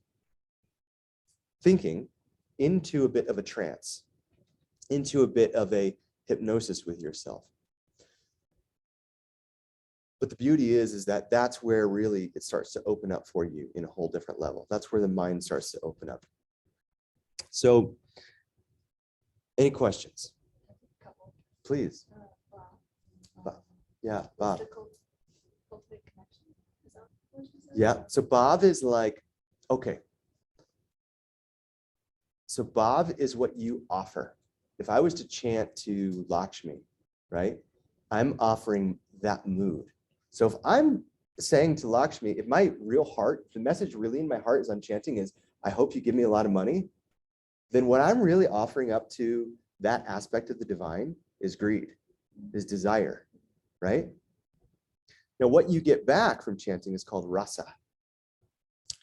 thinking into a bit of a trance, into a bit of a hypnosis with yourself. But the beauty is that that's where really it starts to open up for you in a whole different level. That's where the mind starts to open up. So, any questions? Please. Bob. Yeah, Bob. Yeah, so Bob is like, okay. So Bob is what you offer. If I was to chant to Lakshmi, right, I'm offering that mood. So if I'm saying to Lakshmi, if my real heart, the message really in my heart as I'm chanting is, I hope you give me a lot of money, then what I'm really offering up to that aspect of the divine is greed, is desire, right? Now, what you get back from chanting is called rasa,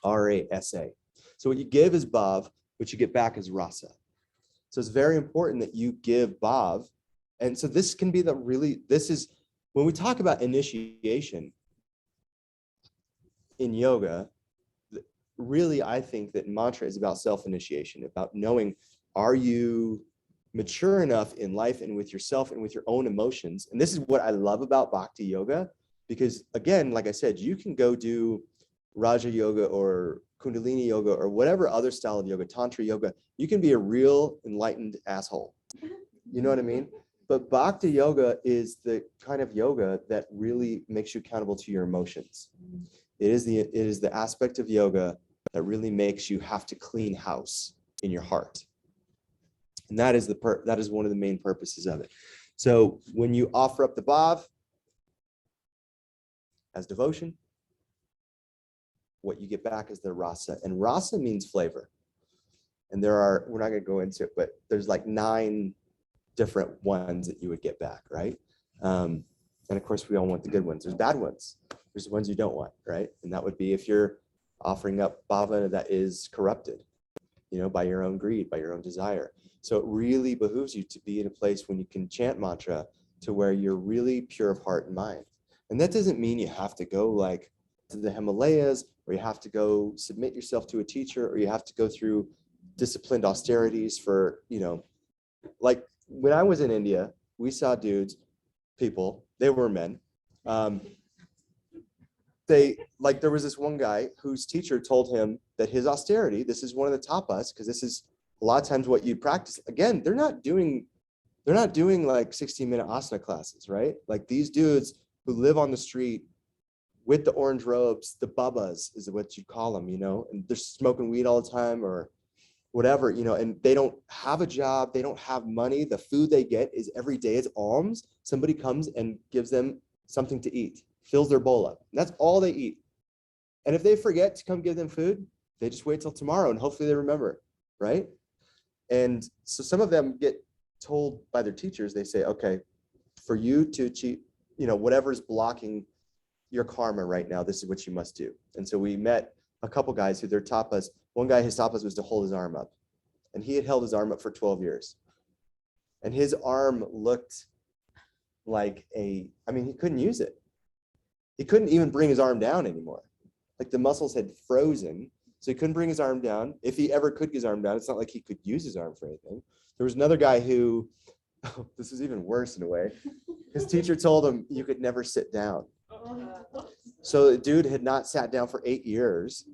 R-A-S-A. So what you give is bhav, what you get back is rasa. So it's very important that you give bhav. And so this can be this is, when we talk about initiation in yoga, really, I think that mantra is about self-initiation, about knowing, are you mature enough in life and with yourself and with your own emotions? And this is what I love about bhakti yoga, because again, like I said, you can go do Raja yoga or Kundalini yoga or whatever other style of yoga, Tantra yoga. You can be a real enlightened asshole. You know what I mean? But bhakti yoga is the kind of yoga that really makes you accountable to your emotions. It is the aspect of yoga that really makes you have to clean house in your heart. And that is one of the main purposes of it. So when you offer up the bhav as devotion, what you get back is the rasa. And rasa means flavor. And we're not going to go into it, but there's like 9 different ones that you would get back, right? And of course, we all want the good ones. There's bad ones. There's the ones you don't want, right? And that would be if you're offering up bhava that is corrupted, by your own greed, by your own desire. So it really behooves you to be in a place when you can chant mantra to where you're really pure of heart and mind. And that doesn't mean you have to go like to the Himalayas, or you have to go submit yourself to a teacher, or you have to go through disciplined austerities for, like when I was in India, we saw people, they were men. There was this one guy whose teacher told him that his austerity, this is one of the tapas, because this is a lot of times what you practice. Again, they're not doing like 16-minute asana classes, right? Like these dudes who live on the street with the orange robes, the babas is what you call them, and they're smoking weed all the time or whatever, and they don't have a job, they don't have money. The food they get is every day, it's alms. Somebody comes and gives them something to eat, fills their bowl up. And that's all they eat. And if they forget to come give them food, they just wait till tomorrow and hopefully they remember, right? And so some of them get told by their teachers, they say, okay, for you to achieve, whatever's blocking your karma right now, this is what you must do. And so we met a couple guys who their tapas, one guy, his tapas was to hold his arm up. And he had held his arm up for 12 years. And his arm looked like he couldn't use it. He couldn't even bring his arm down anymore. Like the muscles had frozen, so he couldn't bring his arm down. If he ever could get his arm down, it's not like he could use his arm for anything. There was another guy who, this is even worse in a way. His teacher told him you could never sit down. So the dude had not sat down for 8 years,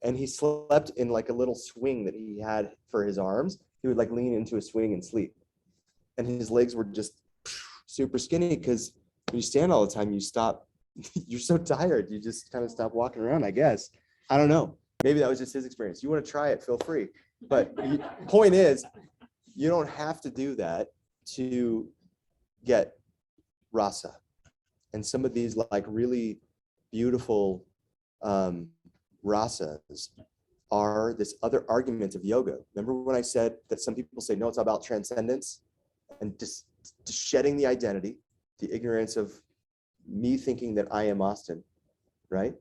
and he slept in like a little swing that he had for his arms. He would like lean into a swing and sleep. And his legs were just super skinny because when you stand all the time, you stop. You're so tired. You just kind of stop walking around, I guess. I don't know. Maybe that was just his experience. You want to try it, feel free. But point is, you don't have to do that to get rasa. And some of these like really beautiful rasas are this other argument of yoga. Remember when I said that some people say, no, it's about transcendence and just shedding the identity, the ignorance of me thinking that I am Austin, right?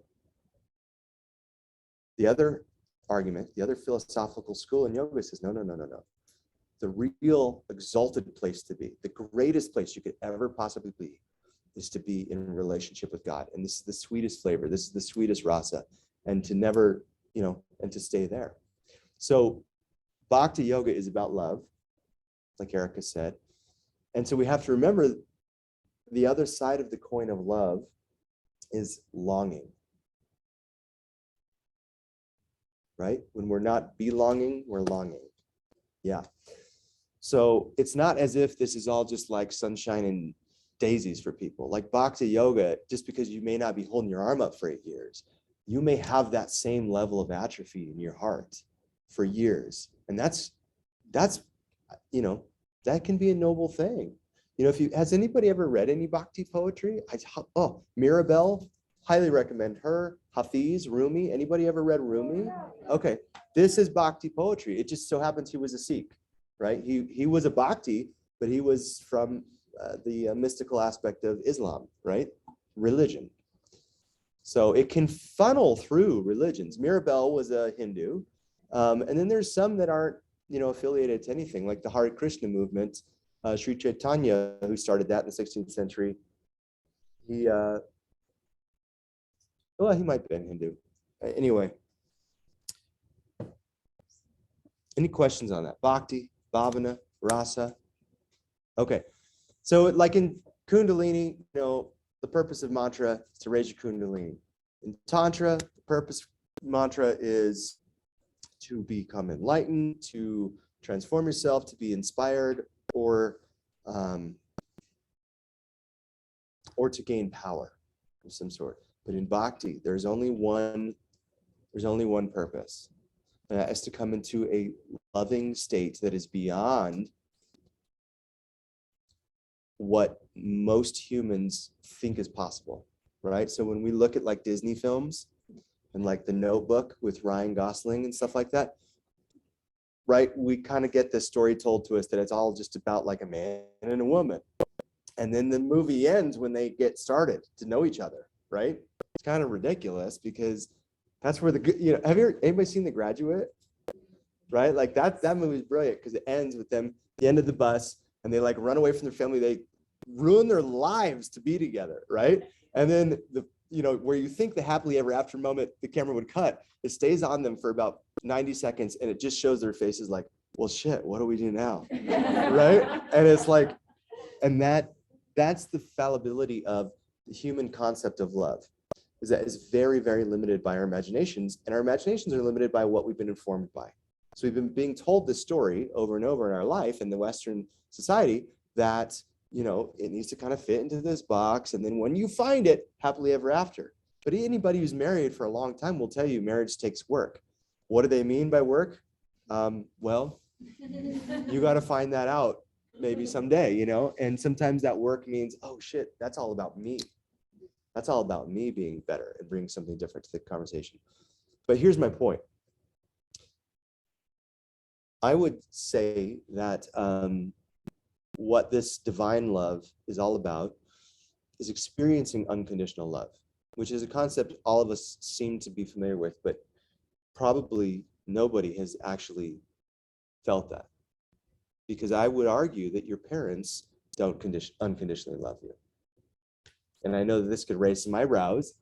The other argument, the other philosophical school in yoga says, no. The real exalted place to be, the greatest place you could ever possibly be, is to be in relationship with God. And this is the sweetest flavor. This is the sweetest rasa. And to never, and to stay there. So bhakti yoga is about love, like Erica said. And so we have to remember the other side of the coin of love is longing. Right? When we're not belonging, we're longing. Yeah. So it's not as if this is all just like sunshine and daisies for people. Like bhakti yoga, just because you may not be holding your arm up for 8 years, you may have that same level of atrophy in your heart for years. And that's that can be a noble thing. Has anybody ever read any bhakti poetry? Mirabelle, highly recommend her. Hafiz, Rumi, anybody ever read Rumi? Okay, this is bhakti poetry. It just so happens he was a Sikh, right? He was a bhakti, but he was from the mystical aspect of Islam, right? Religion. So it can funnel through religions. Mirabelle was a Hindu. And then there's some that aren't, affiliated to anything, like the Hare Krishna movement. Sri Chaitanya, who started that in the 16th century, he might have been Hindu. Anyway, any questions on that? Bhakti, Bhavana, Rasa? Okay, so like in Kundalini, the purpose of mantra is to raise your Kundalini. In Tantra, the purpose of mantra is to become enlightened, to transform yourself, to be inspired, or to gain power of some sort. But in Bhakti, there's only one purpose. And that is to come into a loving state that is beyond what most humans think is possible, right? So when we look at like Disney films and like The Notebook with Ryan Gosling and stuff like that, right? We kind of get this story told to us that it's all just about like a man and a woman. And then the movie ends when they get started to know each other, right? It's kind of ridiculous because that's where anybody seen The Graduate? Right? Like that movie is brilliant because it ends with them at the end of the bus and they like run away from their family. They ruin their lives to be together, right? And then where you think the happily ever after moment the camera would cut, it stays on them for about 90 seconds and it just shows their faces like, well, shit, what do we do now? Right? And it's like, and that's the fallibility of the human concept of love, is that it's very, very limited by our imaginations, and our imaginations are limited by what we've been informed by. So we've been being told this story over and over in our life in the Western society that, it needs to kind of fit into this box. And then when you find it, happily ever after. But anybody who's married for a long time will tell you marriage takes work. What do they mean by work? Well, you got to find that out maybe someday, and sometimes that work means, oh shit, that's all about me. That's all about me being better and bringing something different to the conversation. But here's my point. I would say that what this divine love is all about is experiencing unconditional love, which is a concept all of us seem to be familiar with, but probably nobody has actually felt that. Because I would argue that your parents don't unconditionally love you. And I know that this could raise some eyebrows.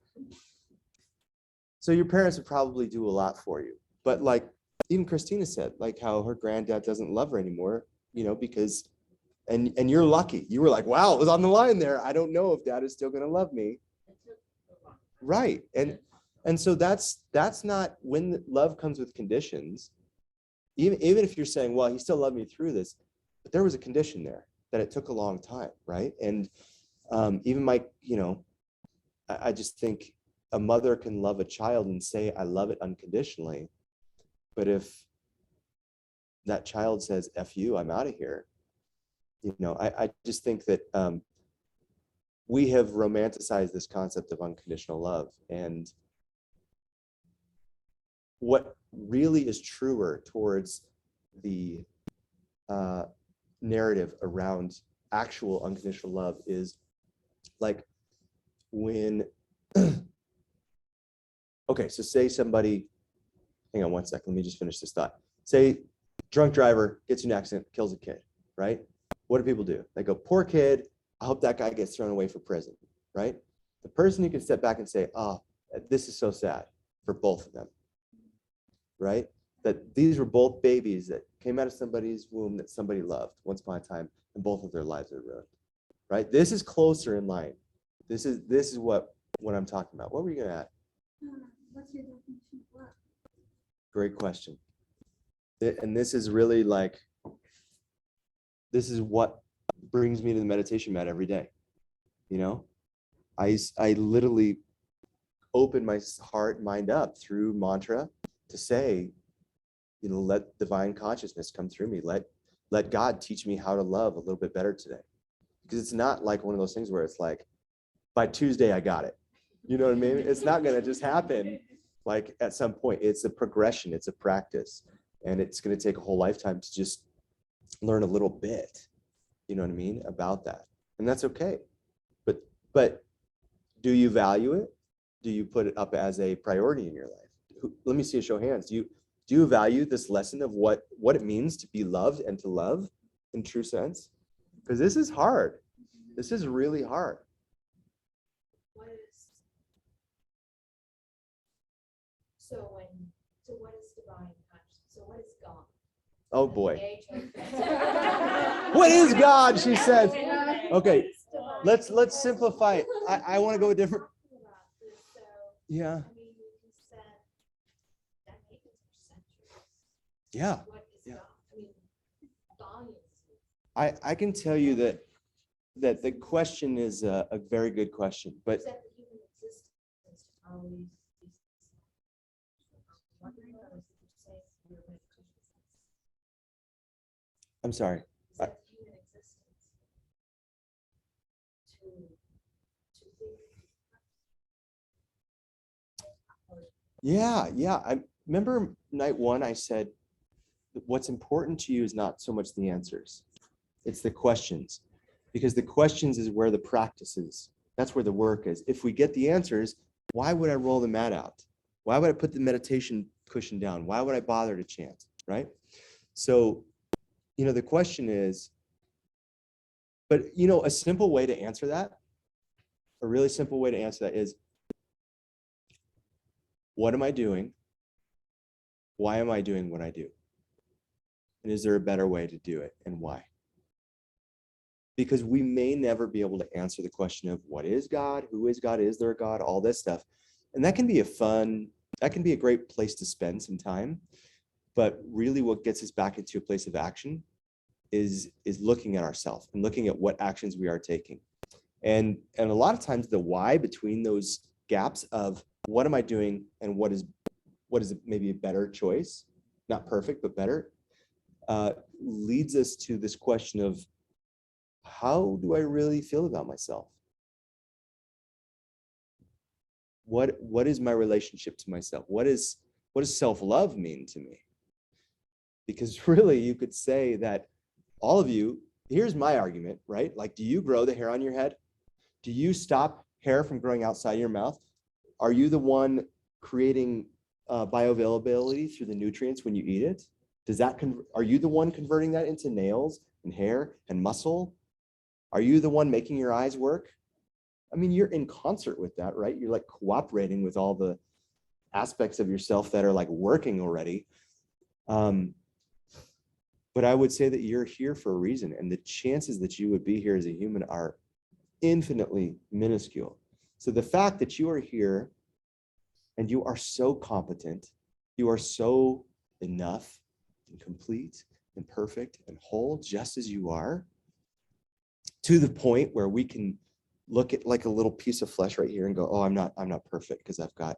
So your parents would probably do a lot for you. But like even Christina said, like how her granddad doesn't love her anymore, because, and you're lucky. You were like, wow, it was on the line there. I don't know if dad is still going to love me. Right. And so that's not, when love comes with conditions, even if you're saying, well, he still loved me through this, but there was a condition there that it took a long time, right? And even I just think a mother can love a child and say, I love it unconditionally. But if that child says, F you, I'm out of here, I just think that we have romanticized this concept of unconditional love. And what really is truer towards the narrative around actual unconditional love is like when, okay, so say somebody, hang on one second, let me just finish this thought. Say drunk driver gets in an accident, kills a kid, right? What do people do? They go, poor kid, I hope that guy gets thrown away for prison, right? The person who can step back and say, oh, this is so sad for both of them, right? That these were both babies that came out of somebody's womb that somebody loved once upon a time, and both of their lives are ruined, right? This is closer in line. This is what I'm talking about. What were you gonna add? What's your definition of love? Great question. And this is really like, this is what brings me to the meditation mat every day. I literally open my heart, mind up through mantra to say, let divine consciousness come through me. Let God teach me how to love a little bit better today. Because it's not like one of those things where it's like, by Tuesday, I got it. You know what I mean? It's not going to just happen like at some point. It's a progression, it's a practice. And it's going to take a whole lifetime to just learn a little bit, you know what I mean, about that. And that's okay. But do you value it? Do you put it up as a priority in your life? Let me see a show of hands. Do you value this lesson of what it means to be loved and to love in true sense? Because this is hard. This is really hard. What is divine consciousness? So what is God? Oh boy. What is God? She says. Okay, let's simplify it. I want to go a different. Yeah. Yeah. Yeah. I can tell you that the question is a very good question, but I'm sorry. Yeah. I remember night one, I said, what's important to you is not so much the answers, it's the questions. because the questions is where the practice is. That's where the work is. If we get the answers, why would I roll the mat out? Why would I put the meditation cushion down? Why would I bother to chant, right? So, the question is, but, a simple way to answer that, a really simple way to answer that is, what am I doing? Why am I doing what I do? And is there a better way to do it, and why? Because we may never be able to answer the question of what is God, who is God, is there a God, all this stuff. And that can be a great place to spend some time. But really what gets us back into a place of action is looking at ourselves and looking at what actions we are taking. And a lot of times the why between those gaps of what am I doing and what is maybe a better choice, not perfect, but better, leads us to this question of, how do I really feel about myself? What is my relationship to myself? What does self-love mean to me? Because really you could say that all of you, here's my argument, right? Like, do you grow the hair on your head? Do you stop hair from growing outside your mouth? Are you the one creating bioavailability through the nutrients when you eat it? Are you the one converting that into nails and hair and muscle? Are you the one making your eyes work? I mean, you're in concert with that, right? You're like cooperating with all the aspects of yourself that are like working already. But I would say that you're here for a reason, and the chances that you would be here as a human are infinitely minuscule. So the fact that you are here and you are so competent, you are so enough and complete and perfect and whole just as you are, to the point where we can look at like a little piece of flesh right here and go, oh, I'm not perfect because I've got,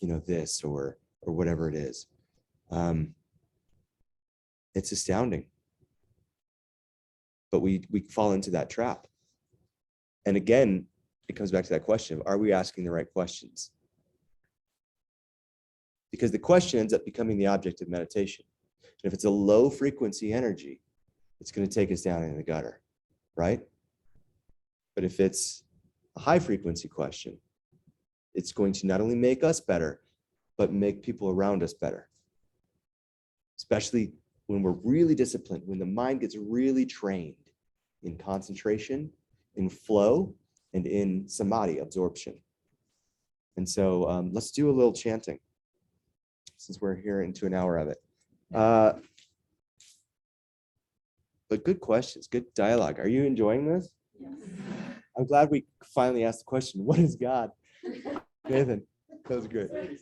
this or whatever it is. It's astounding. But we fall into that trap. And again, it comes back to that question of, are we asking the right questions? Because the question ends up becoming the object of meditation. And if it's a low frequency energy, it's going to take us down in the gutter, right? But if it's a high frequency question, it's going to not only make us better, but make people around us better. Especially when we're really disciplined, when the mind gets really trained in concentration, in flow, and in samadhi, absorption. And so let's do a little chanting, since we're here into an hour of it. But good questions, good dialogue. Are you enjoying this? Yes. I'm glad we finally asked the question, what is God? Nathan, that was good.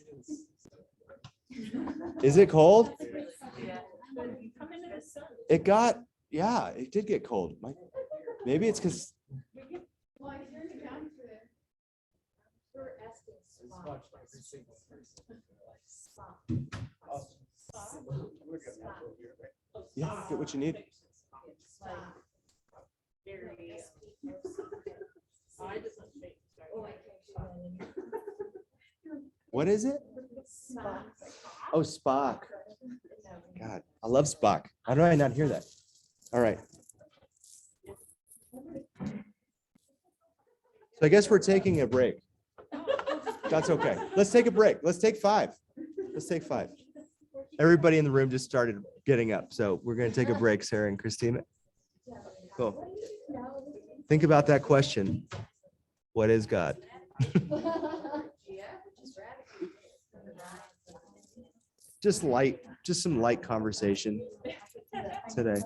Is it cold? It did get cold. Maybe it's because. Yeah, get what you need. What is it? Oh, Spock. God, I love Spock. How do I not hear that? All right. So I guess we're taking a break. That's okay. Let's take a break. Let's take 5. Let's take 5. Everybody in the room just started getting up. So we're going to take a break, Sarah and Christina. Cool. Think about that question. What is God? Just some light conversation today.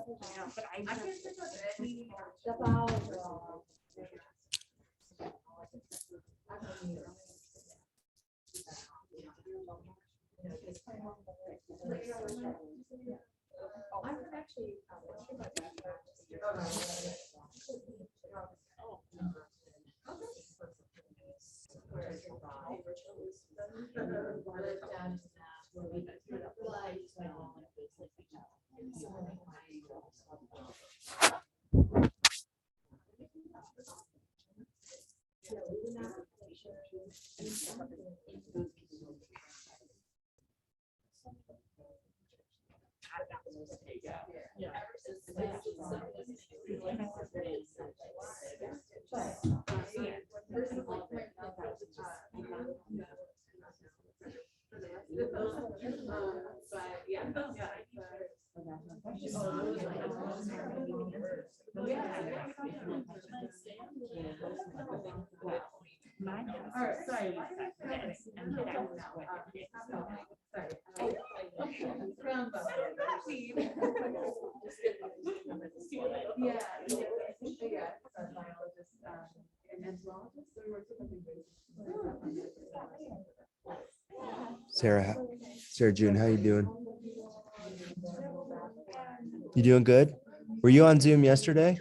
Sarah June, how you doing? You doing good? Were you on Zoom yesterday?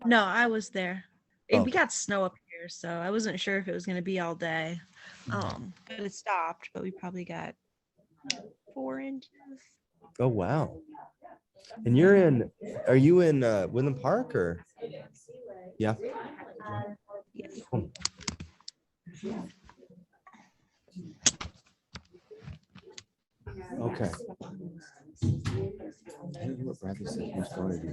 No, I was there. We Okay. got snow up here, so I wasn't sure if it was going to be all day. But it stopped, but we probably got 4 inches. Oh, wow. And are you in Woodland Park or? Yeah. Yes. Cool. Okay. I don't know what Bradley said he was going to do.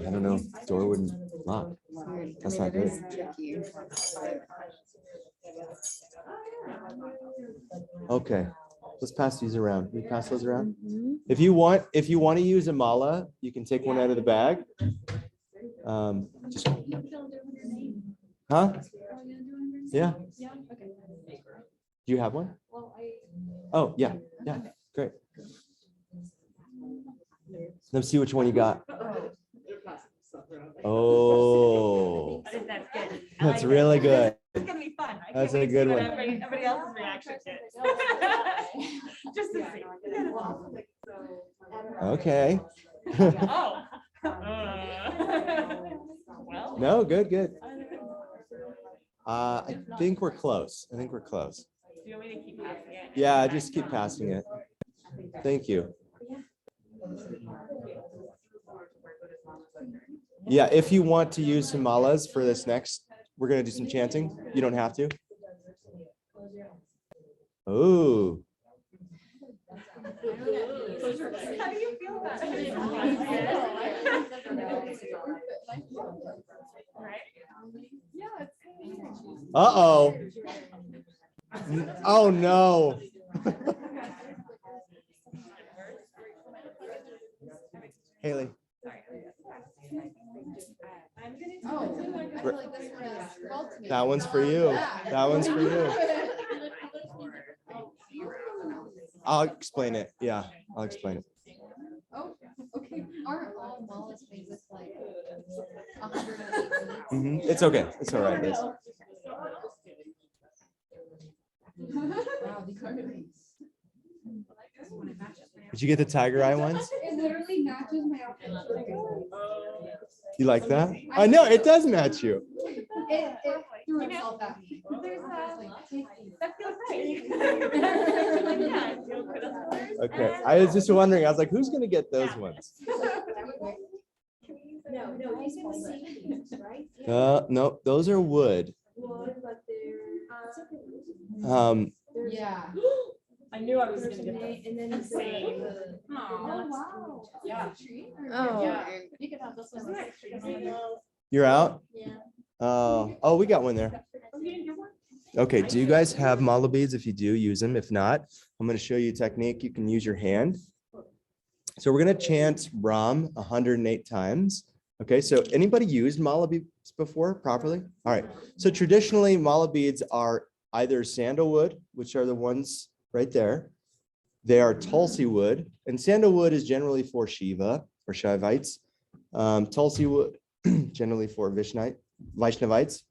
I don't know. Door wouldn't lock. That's not good. Okay. Let's pass these around. Can you pass those around? If you want to use a mala, you can take one out of the bag. Just, huh? Yeah. Do you have one? Oh, yeah. Yeah. Great. Let's see which one you got. Oh, that's really good. It's gonna be fun. That's a good one. Everybody else's reaction. Just to see. Okay. Well. No, good. I think we're close. Do you want me to keep passing it? Yeah, just keep passing it. Thank you. Yeah, if you want to use some malas for this next, we're going to do some chanting. You don't have to. Oh. How do you feel about it? Uh-oh. Oh, no. Haley. That one's for you. That one's for you. I'll explain it. Yeah, I'll explain it. Oh, okay. Aren't all malas made with like 180? It's okay. It's all right, Liz. Wow, these are nice. Did you get the tiger eye ones? It literally matches my outfit. You like that? I know it does match you. It threw itself at me. That feels right. Okay, I was just wondering. I was like, who's gonna get those ones? No, these are the same, right? No, those are wood. Wood, but they're Yeah. I knew I was gonna get that. And then the same. Oh, wow. Yeah. Oh. Yeah. You can have this one. You're out? Yeah. Oh, we got one there. Okay, do you guys have mala beads? If you do, use them. If not, I'm going to show you a technique. You can use your hand. So we're going to chant Ram 108 times. Okay, so anybody used mala beads before properly? All right, so traditionally mala beads are either sandalwood, which are the ones right there. They are Tulsi wood, and sandalwood is generally for Shiva or Shaivites. Tulsi wood generally for Vaishnavites.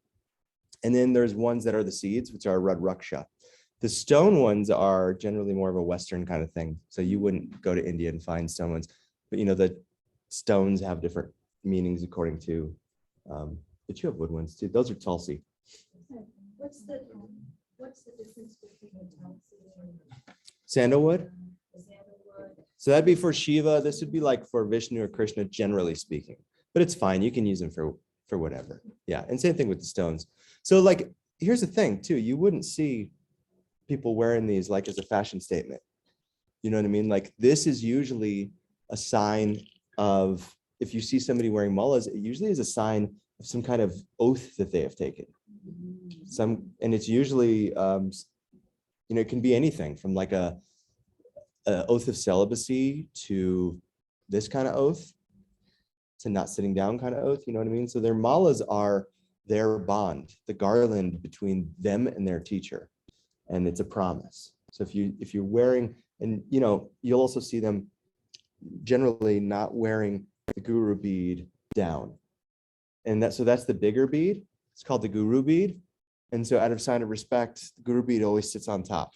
And then there's ones that are the seeds, which are Rudraksha. The stone ones are generally more of a Western kind of thing. So you wouldn't go to India and find stone ones, but you know, the stones have different meanings according to, but you have wood ones too. Those are Tulsi. What's the difference between the Tulsi and Sandalwood? sandalwood? So that'd be for Shiva. This would be like for Vishnu or Krishna, generally speaking, but it's fine. You can use them for whatever. Yeah. And same thing with the stones. So like here's the thing too, you wouldn't see people wearing these like as a fashion statement. You know what I mean? Like this is usually a sign of, if you see somebody wearing mullahs, it usually is a sign of some kind of oath that they have taken. And it's usually, it can be anything from like a oath of celibacy to this kind of oath, to not sitting down kind of oath, you know what I mean? So their malas are their bond, the garland between them and their teacher. And it's a promise. So if you're wearing, and you'll also see them generally not wearing the guru bead down. And that's the bigger bead. It's called the guru bead. And so out of sign of respect, the guru bead always sits on top.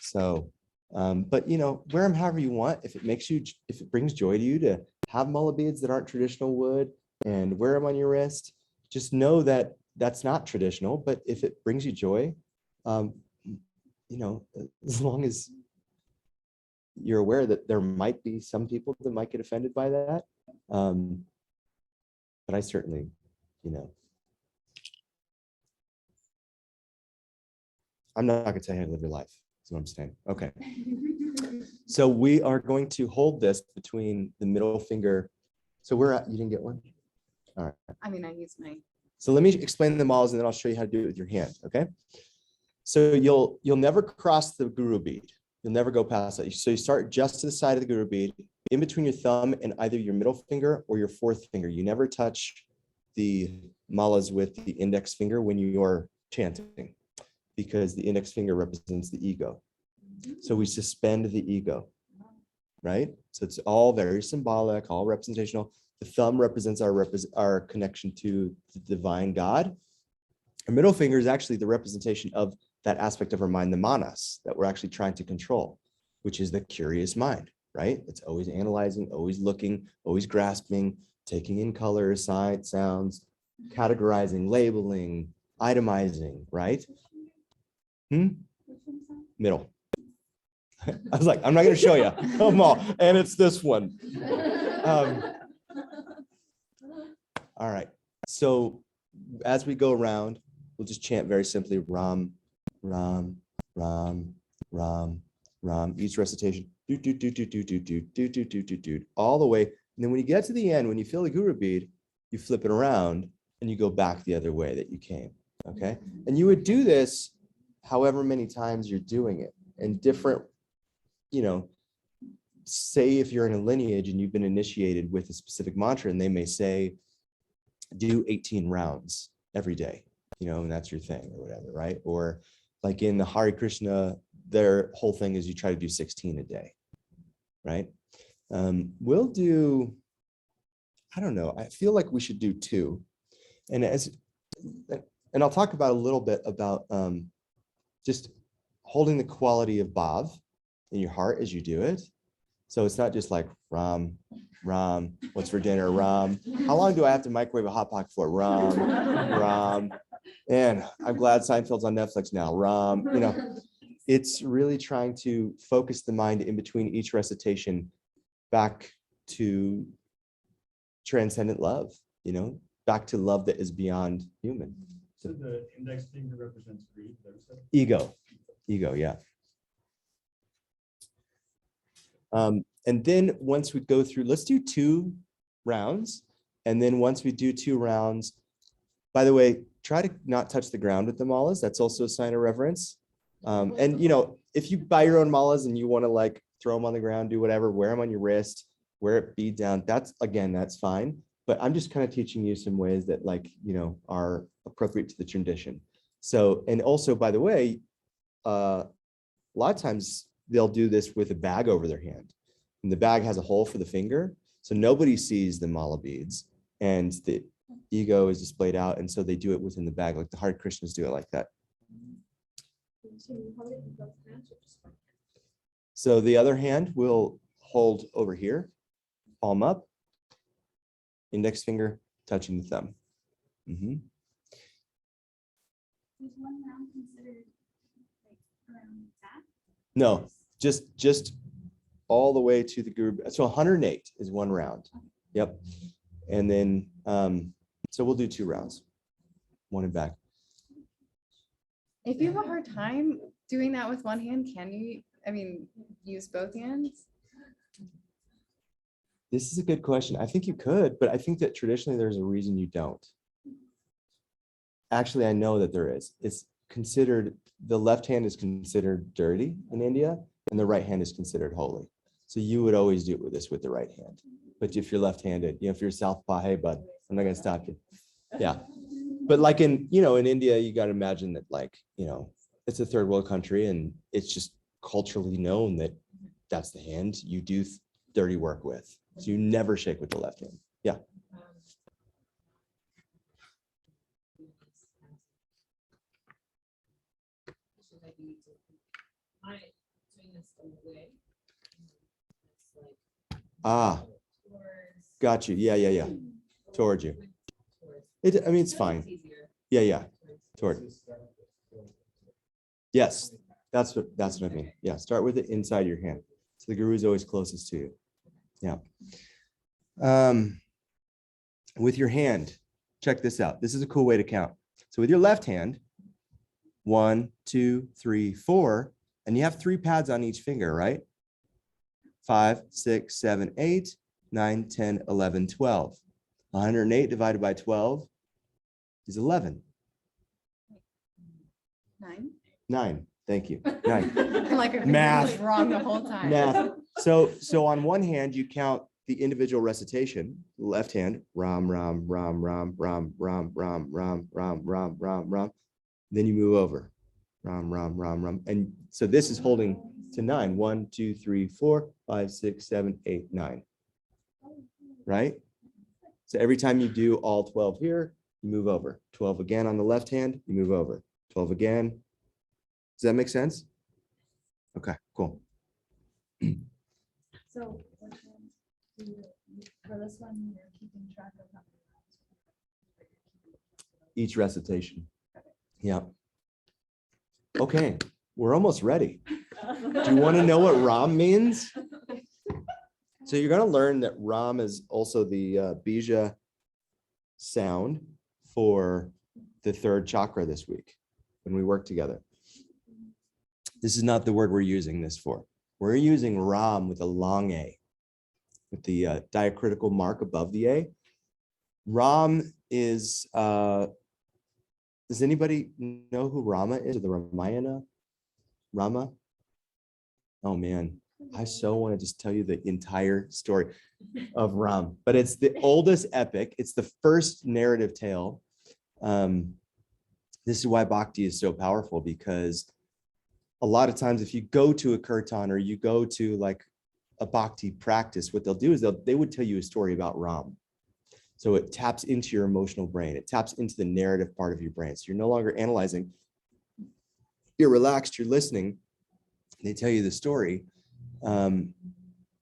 So, but wear them however you want. If it brings joy to you to have mullah beads that aren't traditional wood and wear them on your wrist, just know that that's not traditional. But if it brings you joy, as long as you're aware that there might be some people that might get offended by that. But I certainly, I'm not going to tell you how to live your life. That's what I'm saying. Okay. So we are going to hold this between the middle finger. So you didn't get one? All right. I mean, I use my. So let me explain the malls and then I'll show you how to do it with your hand. Okay. So you'll never cross the guru bead. You'll never go past that. So you start just to the side of the guru bead, in between your thumb and either your middle finger or your fourth finger. You never touch the malas with the index finger when you're chanting, because the index finger represents the ego. So we suspend the ego, right? So it's all very symbolic, all representational. The thumb represents our connection to the divine God. Our middle finger is actually the representation of that aspect of our mind, the manas, that we're actually trying to control, which is the curious mind, right? It's always analyzing, always looking, always grasping, taking in colors, sight, sounds, categorizing, labeling, itemizing, right? Middle. I was like, I'm not going to show you. Come on. And it's this one. All right. So as we go around, we'll just chant very simply Ram, Ram, Ram, Ram, Ram. Each recitation, do, do, do, do, do, do, do, do, do, do, do, do, all the way. And then when you get to the end, when you feel the guru bead, you flip it around and you go back the other way that you came. Okay. And you would do this however many times you're doing it. And different, say if you're in a lineage and you've been initiated with a specific mantra, and they may say, do 18 rounds every day, and that's your thing or whatever, right? Or like in the Hare Krishna, their whole thing is you try to do 16 a day, right? We'll do, I don't know, I feel like we should do 2. And I'll talk about a little bit about just holding the quality of Bhav in your heart as you do it. So it's not just like Ram, Ram, what's for dinner, Ram. How long do I have to microwave a hot pocket for? Ram, Ram. And I'm glad Seinfeld's on Netflix now. Ram, it's really trying to focus the mind in between each recitation back to transcendent love, back to love that is beyond human. So the index finger represents greed. Ego, yeah. And then once we go through, let's do 2 rounds. And then once we do 2 rounds, by the way, try to not touch the ground with the malas. That's also a sign of reverence. And if you buy your own malas and you want to like throw them on the ground, do whatever, wear them on your wrist, wear it bead down. That's fine. But I'm just kind of teaching you some ways that are appropriate to the tradition. So, and also, by the way, a lot of times they'll do this with a bag over their hand. And the bag has a hole for the finger. So nobody sees the mala beads and the ego is displayed out. And so they do it within the bag, like the Hare Krishnas do it like that. So the other hand will hold over here, palm up, index finger touching the thumb. Mm-hmm. Is 1 round considered like around that? No, just all the way to the guru. So 108 is 1 round. Yep. And then, so we'll do 2 rounds, 1 and back. If you have a hard time doing that with one hand, can you, I mean, use both hands? This is a good question. I think you could, but I think that traditionally there's a reason you don't. Actually, I know that there is. It's considered, the left hand is considered dirty in India and the right hand is considered holy. So you would always do it with this with the right hand. But if you're left-handed, if you're southpaw, hey bud, I'm not gonna stop you. Yeah. But like in India, you got to imagine that it's a third world country and it's just culturally known that that's the hand you do dirty work with. So you never shake with the left hand. Yeah. Ah, got you. Yeah. Towards you. I mean, it's fine. Yeah. Toward. Yes, that's what I mean. Yeah, start with it inside your hand. So the guru is always closest to you. Yeah. With your hand, check this out. This is a cool way to count. So with your left hand, 1, 2, 3, 4, and you have 3 pads on each finger, right? 5, 6, 7, 8, 9, 10, 11, 12. 108 divided by 12 is 11. 9. 9. Thank you. 9. Like Math. Wrong the whole time. Math. So on one hand, you count the individual recitation. Left hand, ram, ram, ram, ram, ram, ram, ram, ram, ram, ram, ram, ram. Then you move over. Ram, ram, ram, ram. And so this is holding to 9. 1, 2, 3, 4, 5, 6, 7, 8, 9. Right? So every time you do all 12 here, you move over. 12 again on the left hand, you move over. 12 again. Does that make sense? Okay, cool. So for this one, you're keeping track of how many rounds. Each recitation. Yeah. Okay, we're almost ready. Do you want to know what Ram means? So you're going to learn that Ram is also the bija sound for the third chakra this week when we work together. This is not the word we're using this for. We're using Ram with a long A, with the diacritical mark above the A. Ram is, does anybody know who Rama is, or the Ramayana? Rama? Oh man, I so want to just tell you the entire story of Ram, but it's the oldest epic. It's the first narrative tale. This is why Bhakti is so powerful, because a lot of times if you go to a kirtan or you go to like a Bhakti practice, what they'll do is they would tell you a story about Ram. So it taps into your emotional brain. It taps into the narrative part of your brain. So you're no longer analyzing. You're relaxed, you're listening. They tell you the story. And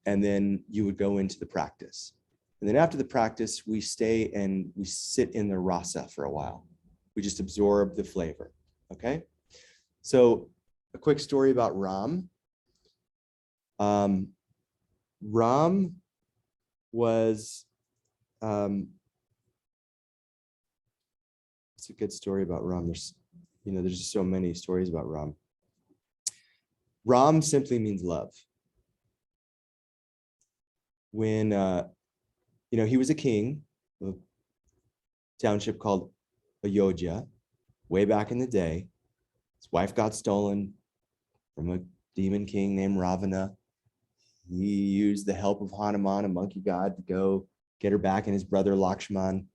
then you would go into the practice. And then after the practice, we stay and we sit in the rasa for a while. We just absorb the flavor, okay? So a quick story about Ram. Ram was, it's a good story about Ram. There's just so many stories about Ram. Ram simply means love. When, he was a king of a township called Ayodhya way back in the day. His wife got stolen from a demon king named Ravana. He used the help of Hanuman, a monkey god, to go get her back, and his brother Lakshman.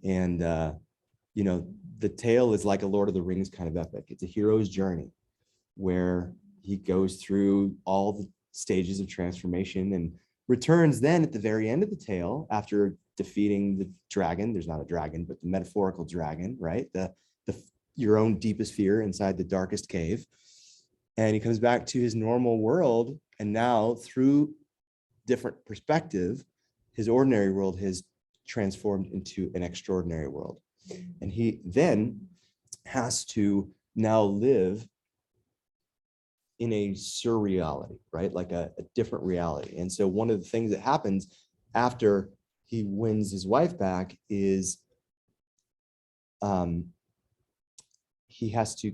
And, the tale is like a Lord of the Rings kind of epic. It's a hero's journey where he goes through all the stages of transformation and returns then at the very end of the tale after defeating the dragon. There's not a dragon, but the metaphorical dragon, right? Your own deepest fear inside the darkest cave. And he comes back to his normal world. And now through different perspective, his ordinary world has transformed into an extraordinary world. And he then has to now live in a surreality, right? Like a different reality. And so one of the things that happens after he wins his wife back is he has to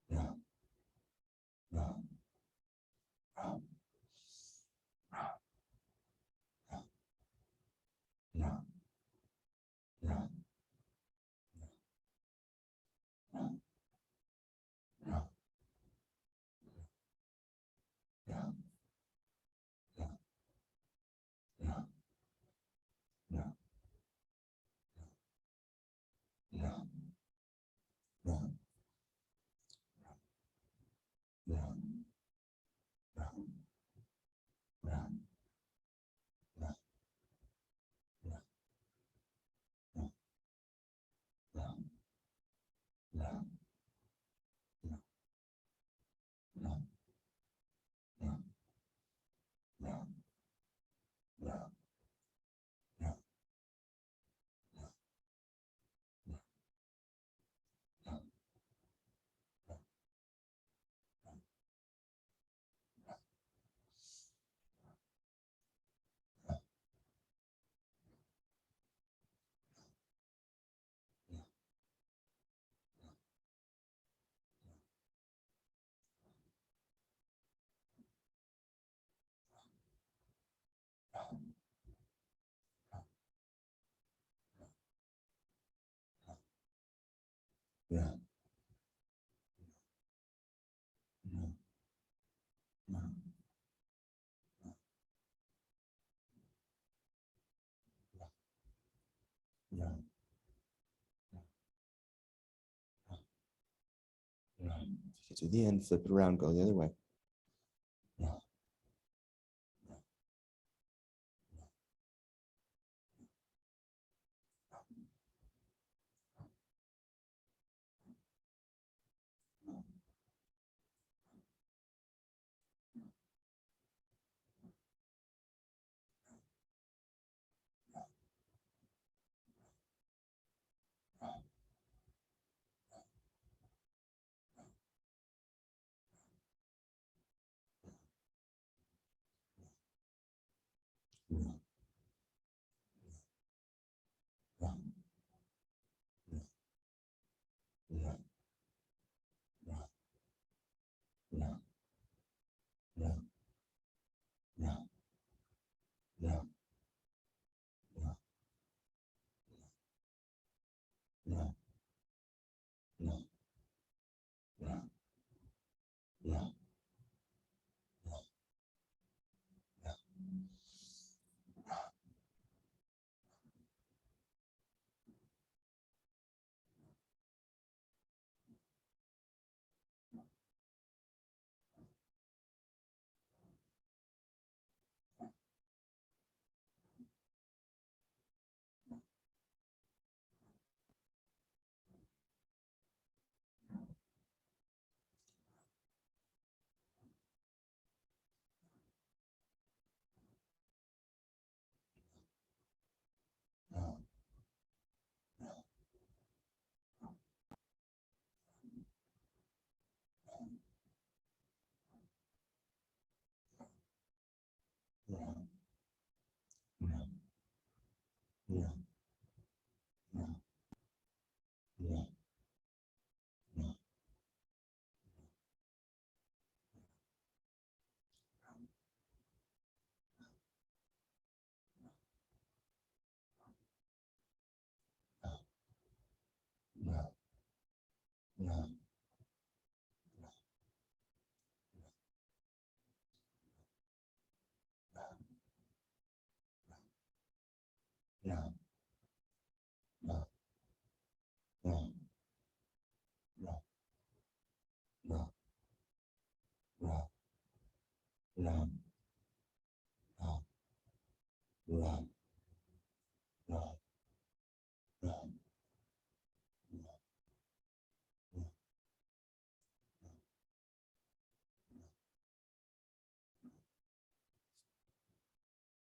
Get to the end, flip it around, go the other way.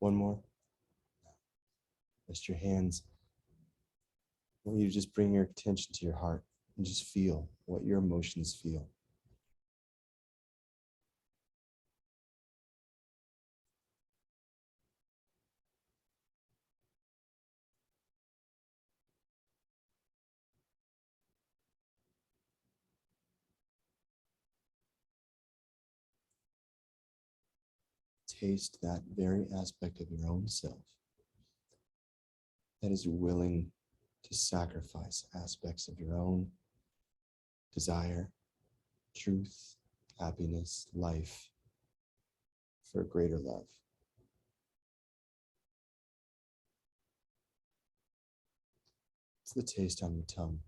One more. Rest your hands. I want you to just bring your attention to your heart and just feel what your emotions feel. Taste that very aspect of your own self that is willing to sacrifice aspects of your own desire, truth, happiness, life for greater love. It's the taste on your tongue.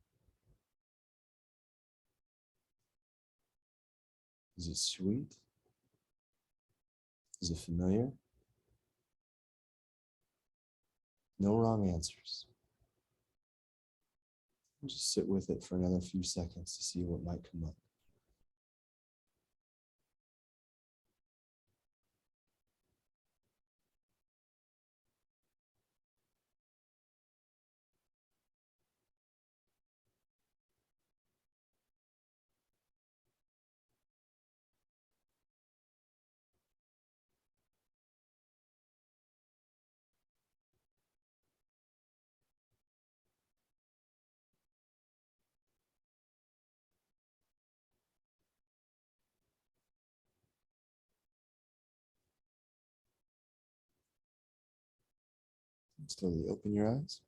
Is it sweet? Is it familiar? No wrong answers. Just sit with it for another few seconds to see what might come up. Slowly open your eyes.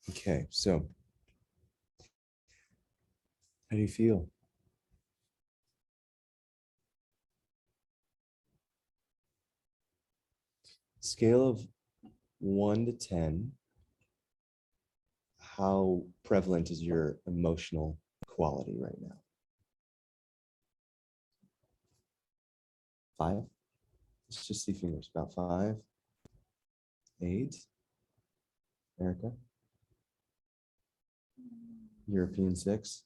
Okay, so how do you feel? Scale of 1 to 10. how prevalent is your emotional quality right now? 5. Let's just see fingers. About 5. 8. Erica. European 6.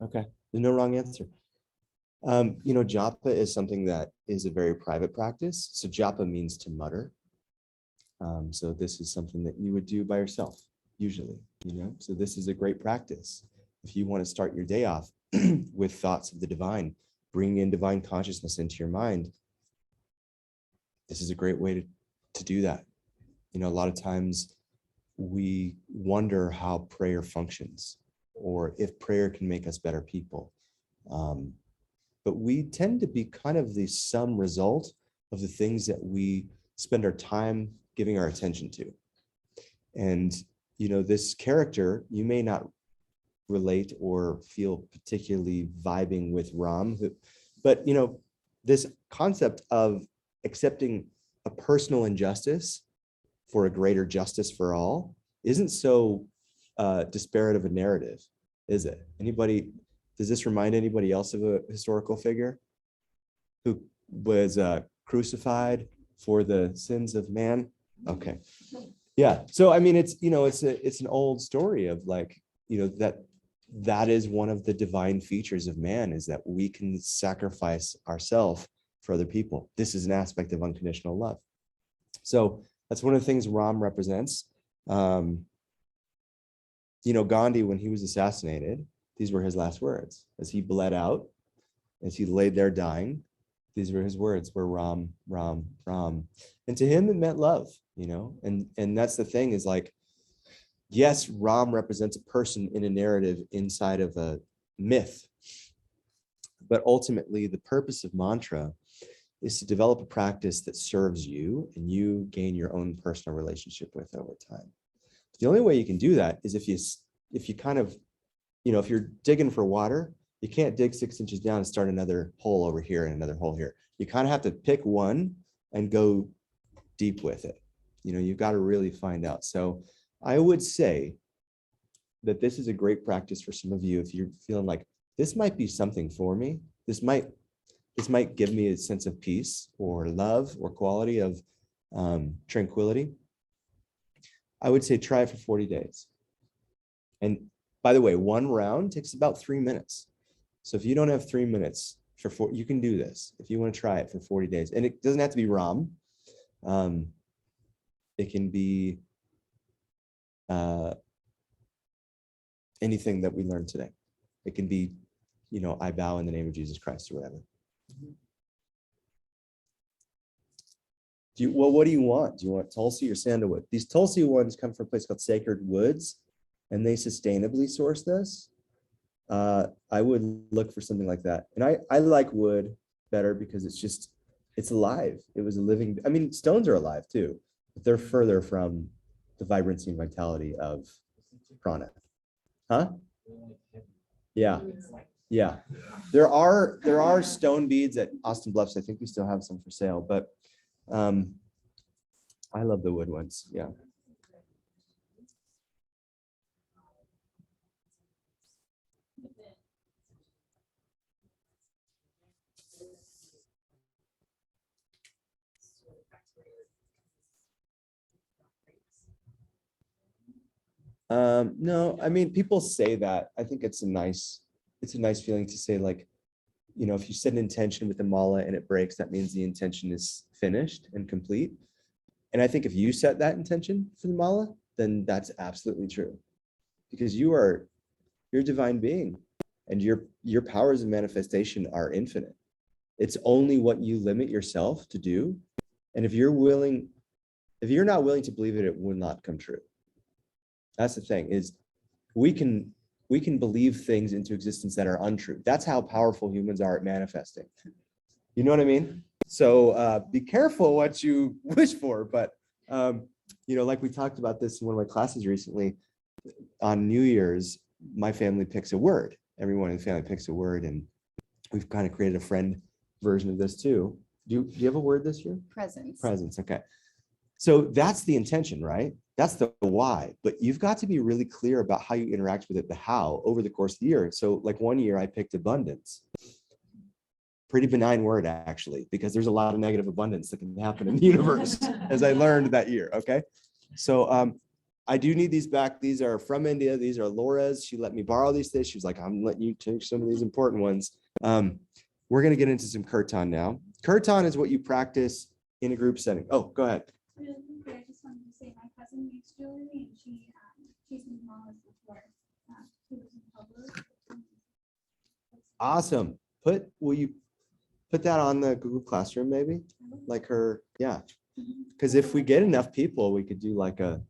Okay, there's no wrong answer. Japa is something that is a very private practice. So japa means to mutter. So this is something that you would do by yourself, usually, So this is a great practice. If you want to start your day off with thoughts of the divine, bringing in divine consciousness into your mind, this is a great way to do that. A lot of times we wonder how prayer functions or if prayer can make us better people. But we tend to be kind of the sum result of the things that we spend our time giving our attention to. And, this character, you may not relate or feel particularly vibing with Ram, but, this concept of accepting a personal injustice for a greater justice for all isn't so disparate of a narrative, is it? Does this remind anybody else of a historical figure who was crucified for the sins of man? Okay, yeah. So I mean, it's an old story of that is one of the divine features of man, is that we can sacrifice ourselves for other people. This is an aspect of unconditional love. So that's one of the things Ram represents. Gandhi, when he was assassinated, these were his last words. As he bled out, as he laid there dying, these were his words, were Ram, Ram, Ram. And to him, it meant love, and that's the thing, is yes, Ram represents a person in a narrative inside of a myth. But ultimately, the purpose of mantra is to develop a practice that serves you and you gain your own personal relationship with over time. The only way you can do that is if you kind of, if you're digging for water, you can't dig 6 inches down and start another hole over here and another hole here. You kind of have to pick one and go deep with it. You've got to really find out. So I would say that this is a great practice for some of you if you're feeling like this might be something for me. This might give me a sense of peace or love or quality of tranquility. I would say try it for 40 days. And by the way, one round takes about 3 minutes. So if you don't have 3 minutes you can do this if you want to try it for 40 days. And it doesn't have to be Ram. It can be anything that we learned today. It can be, I bow in the name of Jesus Christ or whatever. What do you want? Do you want Tulsi or sandalwood? These Tulsi ones come from a place called Sacred Woods, and they sustainably source this. I would look for something like that. And I like wood better because it's alive. It was a living, stones are alive too, but they're further from the vibrancy and vitality of prana. Huh? Yeah. Yeah. There are stone beads at Austin Bluffs. I think we still have some for sale, but I love the wood ones. Yeah. No, people say that. I think it's a nice feeling to say, if you set an intention with the mala and it breaks, that means the intention is finished and complete. And I think if you set that intention for the mala, then that's absolutely true, because you're a divine being, and your powers of manifestation are infinite. It's only what you limit yourself to do. And if you're not willing to believe it, it will not come true. That's the thing, is we can believe things into existence that are untrue. That's how powerful humans are at manifesting. You know what I mean? So be careful what you wish for. But like we talked about this in one of my classes recently, on New Year's, my family picks a word. Everyone in the family picks a word, and we've kind of created a friend version of this too. Do you have a word this year? Presence. Presence. Okay. So that's the intention, right? That's the why, but you've got to be really clear about how you interact with it, the how, over the course of the year. So like one year I picked abundance. Pretty benign word, actually, because there's a lot of negative abundance that can happen in the universe, as I learned that year, okay? So I do need these back. These are from India. These are Laura's. She let me borrow these things. She was like, I'm letting you take some of these important ones. We're gonna get into some kirtan now. Kirtan is what you practice in a group setting. Oh, go ahead. Really quickly, I just wanted to say my cousin makes jewelry and she's in college before she was in public. Awesome. Will you put that on the Google Classroom maybe? Like her, yeah. Because if we get enough people, we could do like a,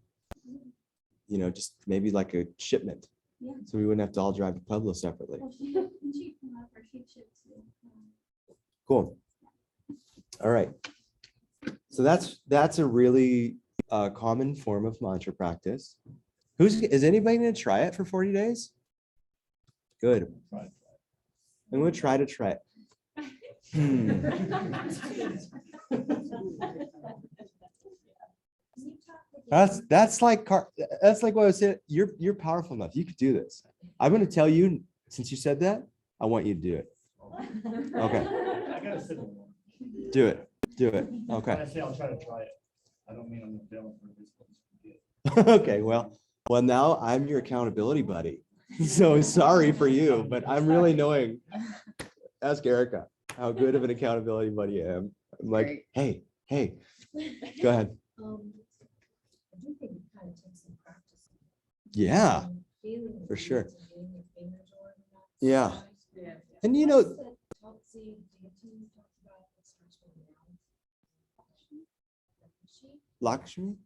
just maybe like a shipment. Yeah. So we wouldn't have to all drive to Pueblo separately. Well, she'd come up or she'd ship too. Cool. All right. So that's a really common form of mantra practice. Is anybody going to try it for 40 days? Good. I'm going to try it. That's like what I was saying. You're powerful enough. You could do this. I'm going to tell you, since you said that, I want you to do it. Okay. I gotta sit in one. Do it. Okay. When I say I'll try it, I don't mean I'm gonna fail for this. Okay. Well, now I'm your accountability buddy. So sorry for you, but I'm really knowing. Ask Erica how good of an accountability buddy I am. I'm like, hey, go ahead. I do think it kind of takes some practice. Yeah, for sure. Yeah. And Lakshmi?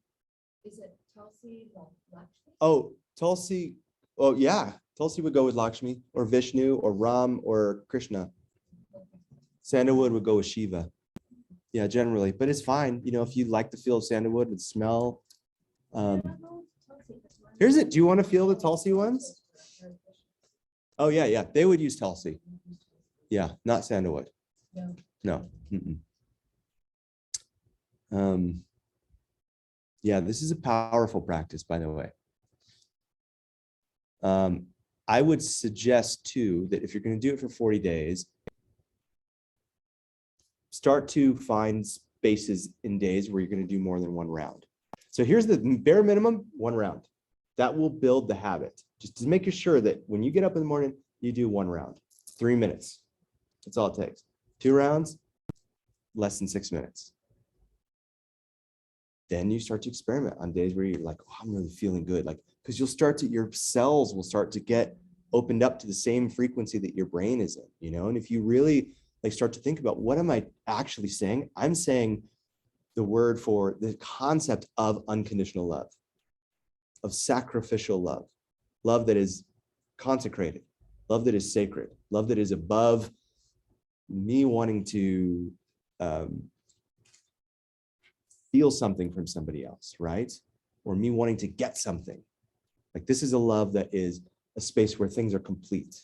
Is it Tulsi? Lakshmi? Oh, Tulsi. Oh, yeah. Tulsi would go with Lakshmi or Vishnu or Ram or Krishna. Sandalwood would go with Shiva. Yeah, generally, but it's fine. If you like the feel of sandalwood and smell. Here's it. Do you want to feel the Tulsi ones? Oh, yeah. They would use Tulsi. Yeah, not sandalwood. No. Yeah, this is a powerful practice, by the way. I would suggest too that if you're going to do it for 40 days, start to find spaces in days where you're going to do more than one round. So here's the bare minimum, one round. That will build the habit. Just to make sure that when you get up in the morning, you do one round, 3 minutes. That's all it takes. 2 rounds, less than 6 minutes. Then you start to experiment on days where you're like, oh, I'm really feeling good. Like, because your cells will start to get opened up to the same frequency that your brain is in, and if you really start to think about what am I actually saying? I'm saying the word for the concept of unconditional love, of sacrificial love, love that is consecrated, love that is sacred, love that is above me wanting to feel something from somebody else, right? Or me wanting to get something. Like this is a love that is a space where things are complete.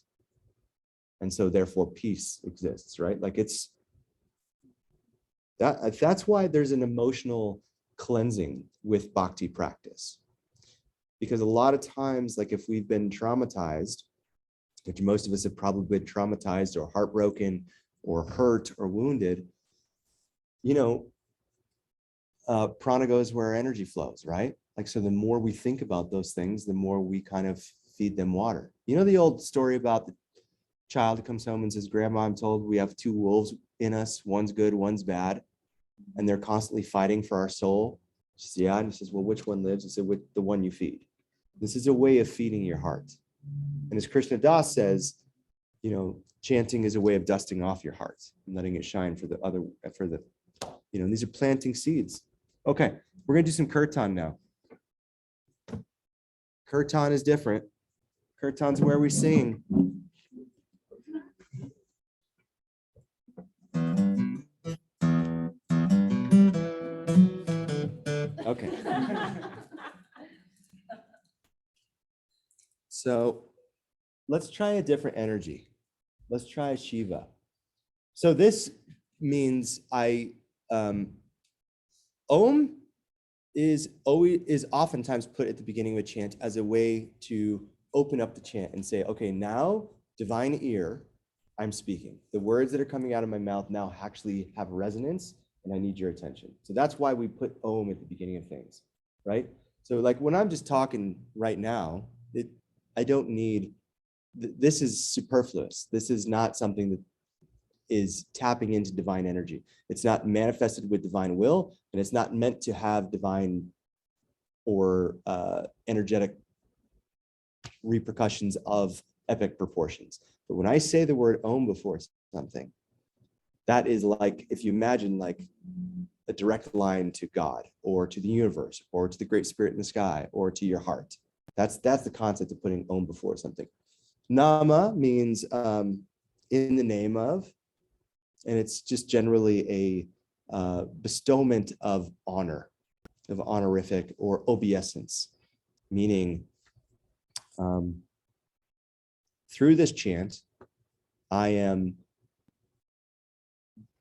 And so therefore peace exists, right? Like that's why there's an emotional cleansing with bhakti practice. Because a lot of times, like if we've been traumatized, which most of us have probably been traumatized or heartbroken or hurt or wounded, prana goes where energy flows, right? Like, so the more we think about those things, the more we kind of feed them water. The old story about the child who comes home and says, Grandma, I'm told we have 2 wolves in us. One's good, one's bad. And they're constantly fighting for our soul. She says, yeah. And he says, well, which one lives? I said, with the one you feed. This is a way of feeding your heart. And as Krishna Das says, chanting is a way of dusting off your heart and letting it shine these are planting seeds. Okay, we're gonna do some kirtan now. Kirtan is different. Kirtan's where we sing. Okay. So let's try a different energy. Let's try Shiva. So this means Om is oftentimes put at the beginning of a chant as a way to open up the chant and say, okay, now divine ear, I'm speaking. The words that are coming out of my mouth now actually have resonance and I need your attention. So that's why we put Om at the beginning of things, right? So like when I'm just talking right now, I don't need, this is superfluous. This is not something that is tapping into divine energy. It's not manifested with divine will, and it's not meant to have divine or energetic repercussions of epic proportions. But when I say the word Om before something, that is like, if you imagine like a direct line to God or to the universe or to the great spirit in the sky or to your heart. That's the concept of putting Om before something. Nama means in the name of, and it's just generally a bestowment of honor, of honorific or obeisance, meaning through this chant, I am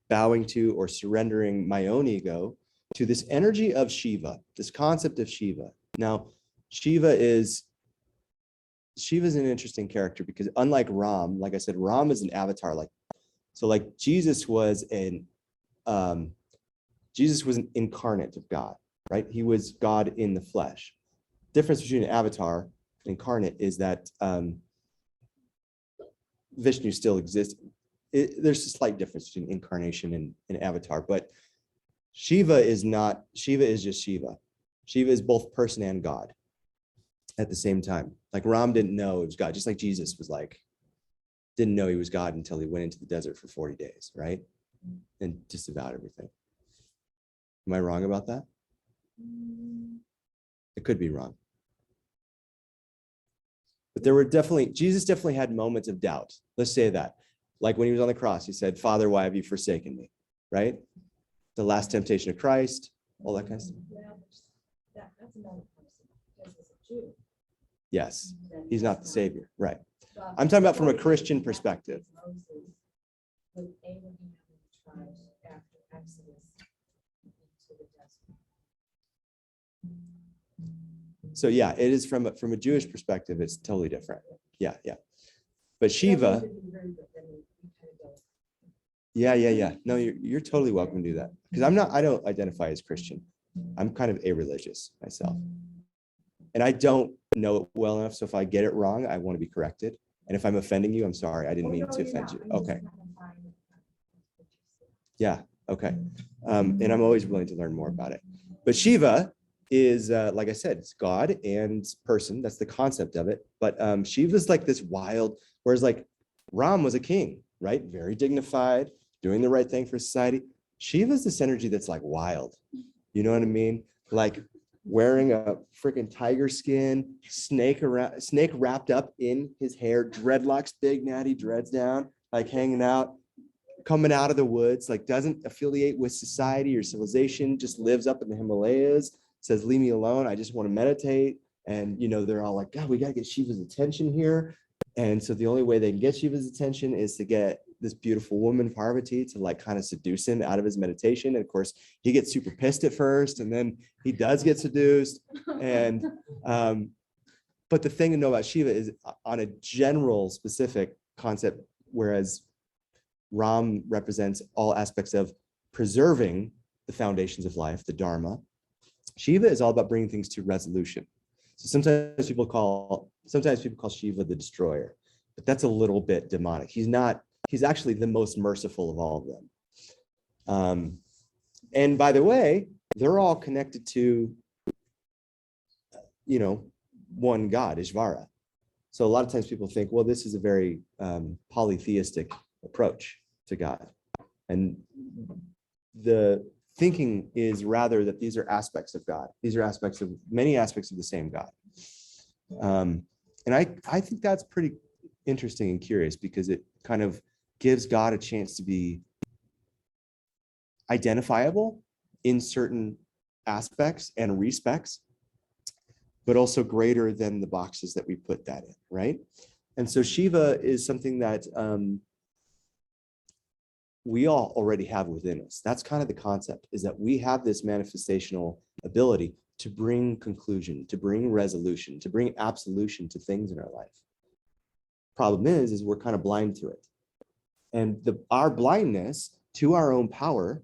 bowing to or surrendering my own ego to this energy of Shiva, this concept of Shiva. Now, Shiva is an interesting character because unlike Ram, like I said, Ram is an avatar. So like Jesus was an incarnate of God, right? He was God in the flesh. Difference between an avatar and incarnate is that Vishnu still exists. There's a slight difference between incarnation and avatar, but Shiva is just Shiva. Shiva is both person and God at the same time. Like Ram didn't know it was God, just like Jesus was like, didn't know he was God until he went into the desert for 40 days, right? And disavowed everything. Am I wrong about that? It could be wrong. But there were Jesus definitely had moments of doubt. Let's say that. Like when he was on the cross, he said, Father, why have you forsaken me? Right? The last temptation of Christ, all that kind of stuff. That's another person, because as a Jew. Yes, he's not the savior, right? I'm talking about from a Christian perspective. With Abraham and the tribes after Exodus into the desert. So yeah, it is from a Jewish perspective, it's totally different. Yeah. But Shiva, yeah. No, you're totally welcome to do that. Because I don't identify as Christian. I'm kind of a-religious myself. And I don't know it well enough. So if I get it wrong, I want to be corrected. And if I'm offending you, I'm sorry. I didn't mean to offend you. Okay. Yeah. Okay. And I'm always willing to learn more about it. But Shiva is, like I said, it's God and person. That's the concept of it. But Shiva's like this wild, whereas like Ram was a king, right? Very dignified, doing the right thing for society. Shiva's this energy that's like wild. You know what I mean? Like wearing a freaking tiger skin, snake wrapped up in his hair, dreadlocks, big natty dreads down, like hanging out, coming out of the woods, like doesn't affiliate with society or civilization, just lives up in the Himalayas, says, leave me alone. I just want to meditate. And, they're all like, God, we got to get Shiva's attention here. And so the only way they can get Shiva's attention is to get this beautiful woman, Parvati, to like kind of seduce him out of his meditation. And of course, he gets super pissed at first, and then he does get seduced. And, but the thing to know about Shiva is on a general specific concept, whereas Ram represents all aspects of preserving the foundations of life, the Dharma. Shiva is all about bringing things to resolution. So sometimes people call Shiva the destroyer, but that's a little bit demonic. He's actually the most merciful of all of them. And by the way, they're all connected to, one God, Ishvara. So a lot of times people think, well, this is a very polytheistic approach to God. And the thinking is rather that these are aspects of God. These are many aspects of the same God. And I think that's pretty interesting and curious, because it kind of gives God a chance to be identifiable in certain aspects and respects, but also greater than the boxes that we put that in, right? And so Shiva is something that we all already have within us. That's kind of the concept, is that we have this manifestational ability, to bring conclusion, to bring resolution, to bring absolution to things in our life. Problem is we're kind of blind to it. And our blindness to our own power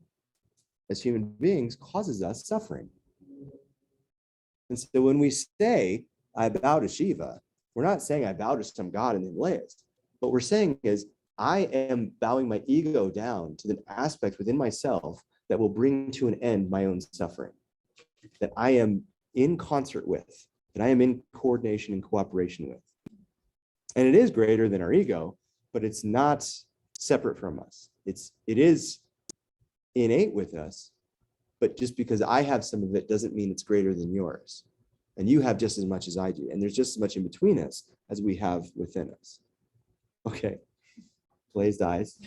as human beings causes us suffering. And so when we say, I bow to Shiva, we're not saying I bow to some god in the Himalayas. What we're saying is, I am bowing my ego down to the aspect within myself that will bring to an end my own suffering, that I am in concert with, that I am in coordination and cooperation with. And it is greater than our ego, but it's not separate from us. It is innate with us, but just because I have some of it doesn't mean it's greater than yours. And you have just as much as I do. And there's just as much in between us as we have within us. Okay. Glazed eyes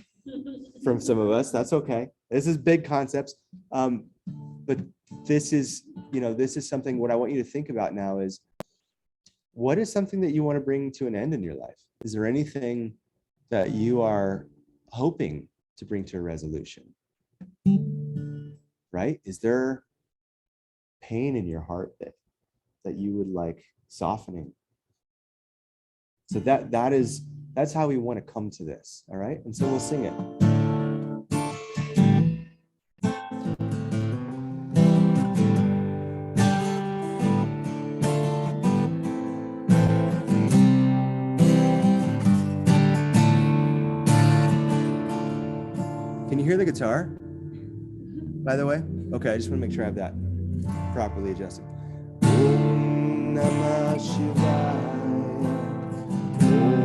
from some of us. That's okay. This is big concepts. But this is something, what I want you to think about now is, what is something that you want to bring to an end in your life? Is there anything that you are hoping to bring to a resolution? Right? Is there pain in your heart that you would like softening? So that's how we want to come to this. All right. And so we'll sing it. Can you hear the guitar, by the way? Okay, I just want to make sure I have that properly adjusted. Om Namah Shivaya. Om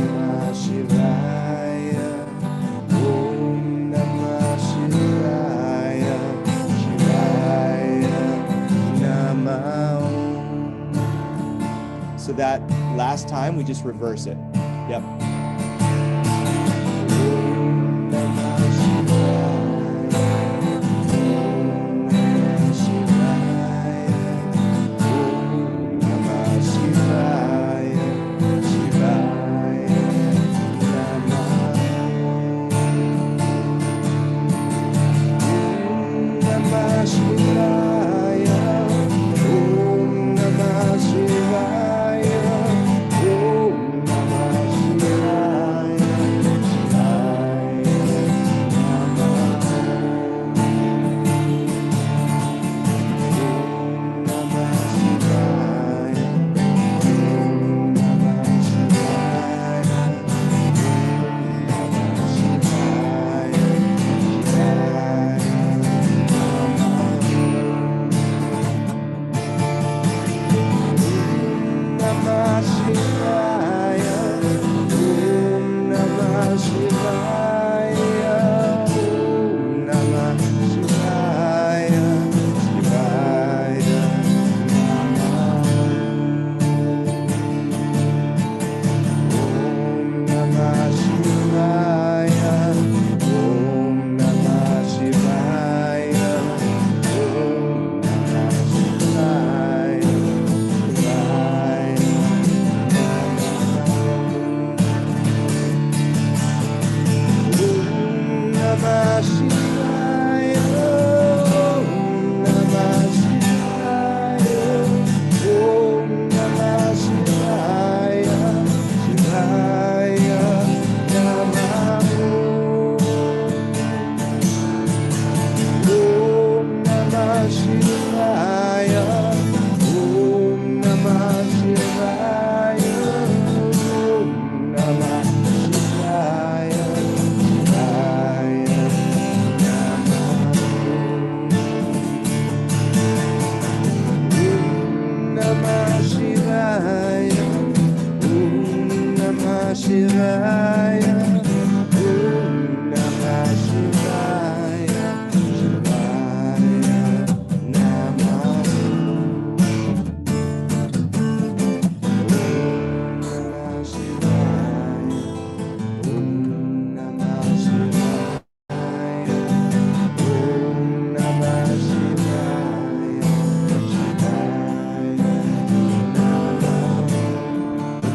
Namah Shivaya. Om Namah Shivaya. Shivaya Namah Om. So that last time we just reverse it. Yep.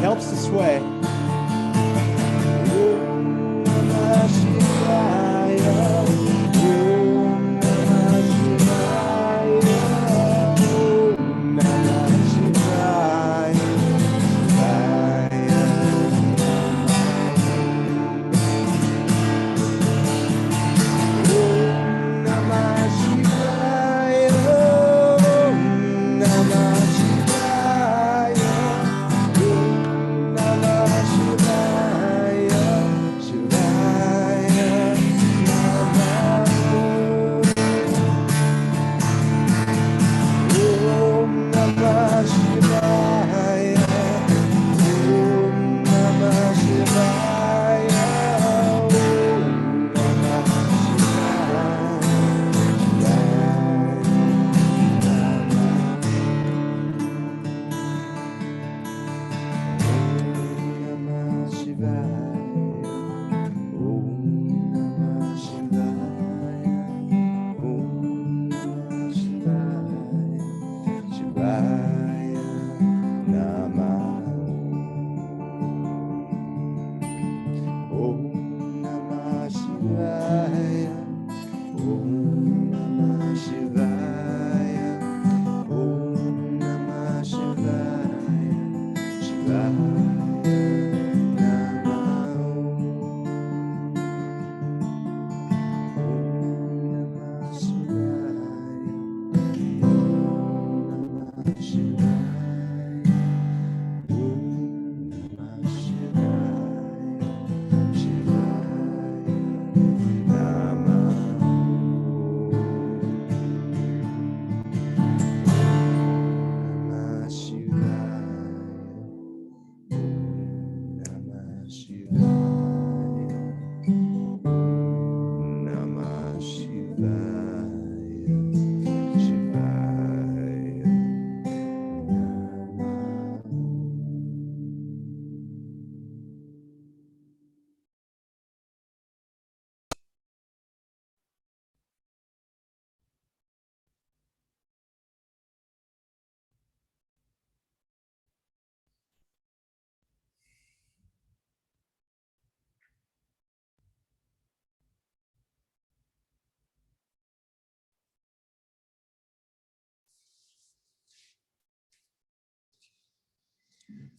Helps to sway.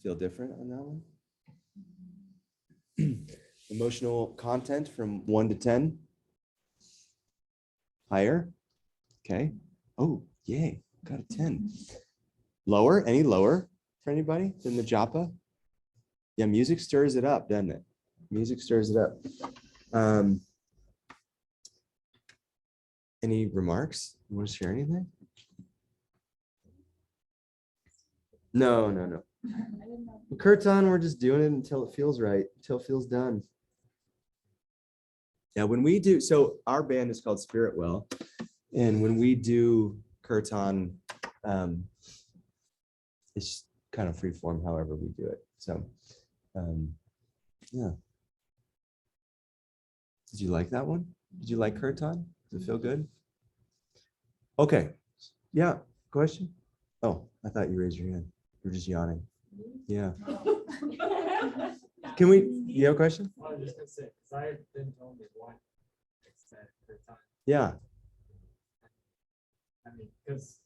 Feel different on that one? Emotional content from 1 to 10? Higher? Okay. Oh, yay. Got a 10. Lower? Any lower for anybody than the japa? Yeah, music stirs it up, doesn't it? Music stirs it up. Any remarks? You want to share anything? No. Kirtan, we're just doing it until it feels right, until it feels done. Yeah, when we do, so our band is called Spirit Well, and when we do Kirtan, it's kind of free form however we do it. So, yeah. Did you like that one? Did you like Kirtan? Does it feel good? Okay. Yeah. Question? Oh, I thought you raised your hand. You're just yawning. Yeah. Can we? You have a question? I was just gonna say, because I've been told they want extended for time. Yeah. I mean, because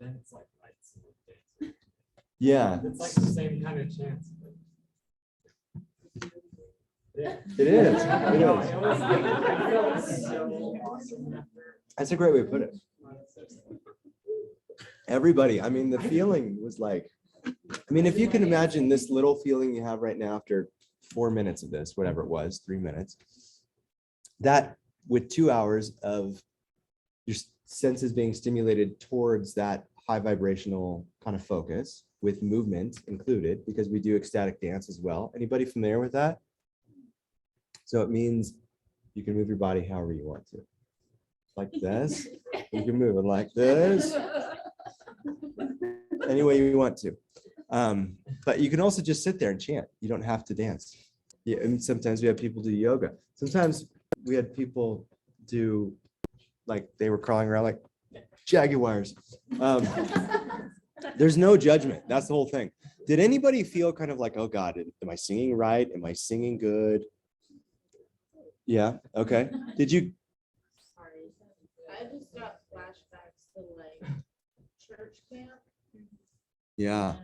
then it's like lights and dance. Yeah. It's like the same kind of chance. But... Yeah. It is. I know, it was like, I felt so awesome after. That's a great way to put it. Everybody, I mean, the feeling was like, I mean, if you can imagine this little feeling you have right now after 4 minutes of this, whatever it was, 3 minutes, that with 2 hours of your senses being stimulated towards that high vibrational kind of focus with movement included, because we do ecstatic dance as well. Anybody familiar with that? So it means you can move your body however you want to. Like this, you can move it like this, any way you want to. But you can also just sit there and chant. You don't have to dance. Yeah, and sometimes we have people do yoga. Sometimes we had people do, like they were crawling around like jaguars. There's no judgment. That's the whole thing. Did anybody feel kind of like, oh God, am I singing right? Am I singing good? Yeah. Okay. Did you? Sorry, I just got flashbacks to like church camp. Yeah.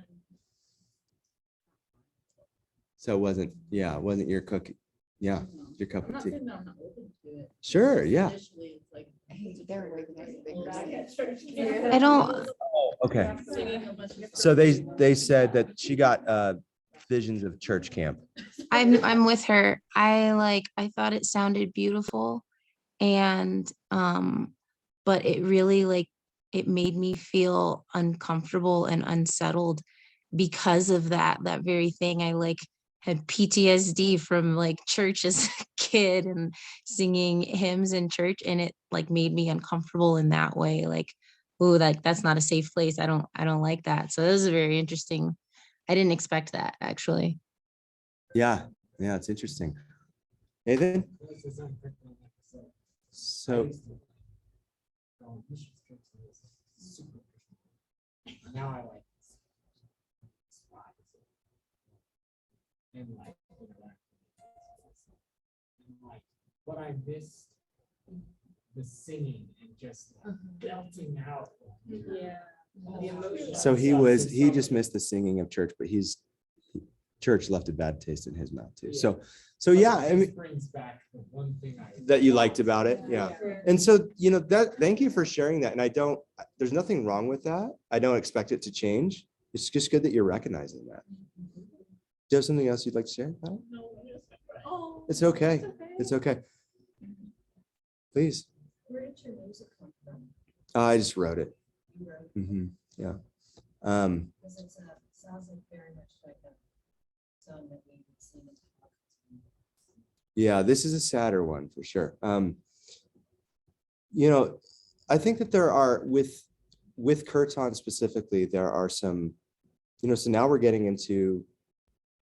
So it wasn't, yeah, it wasn't your cookie. Yeah, your cup I'm of not tea. saying that I'm not open to it. Sure, yeah. Initially, it's like, I don't. Okay. So they said that she got visions of church camp. I'm with her. I thought it sounded beautiful, and but it really it made me feel uncomfortable and unsettled because of that very thing. I had PTSD from church as a kid and singing hymns in church, and it made me uncomfortable in that way. Oh, that's not a safe place. I don't like that. So this is very interesting. I didn't expect that, actually. Yeah, it's interesting. Nathan? So now I like and like what I missed the singing and just belting out. Yeah. So he just missed the singing of church, but church left a bad taste in his mouth too. So yeah, I mean, brings back the one thing that you liked about it. Yeah. And so, thank you for sharing that. And there's nothing wrong with that. I don't expect it to change. It's just good that you're recognizing that. Do you have something else you'd like to share about it? Oh, It's okay. It's okay. Please. where did your music come from? I just wrote it. You wrote it? Mm-hmm. Yeah. Because it sounds like very much like a song that we would sing. Yeah, this is a sadder one for sure. I think that there are with Kirtan specifically, there are some, so now we're getting into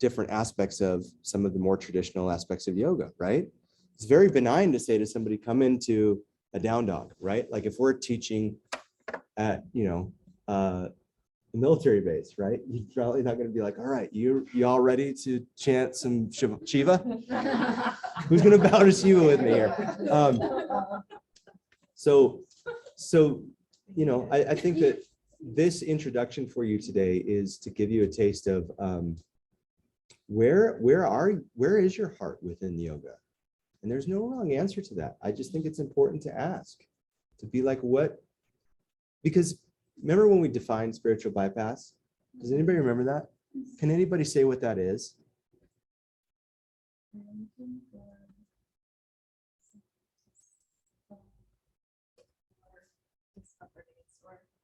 different aspects of some of the more traditional aspects of yoga, right? It's very benign to say to somebody, come into a down dog, right? Like if we're teaching at, a military base, right? You're probably not going to be like, all right, you all ready to chant some Shiva? Who's going to bow to Shiva with me here? So I think that this introduction for you today is to give you a taste of where is your heart within yoga? And there's no wrong answer to that. I just think it's important to ask, to be like, what? Because remember when we defined spiritual bypass? Does anybody remember that? Can anybody say what that is?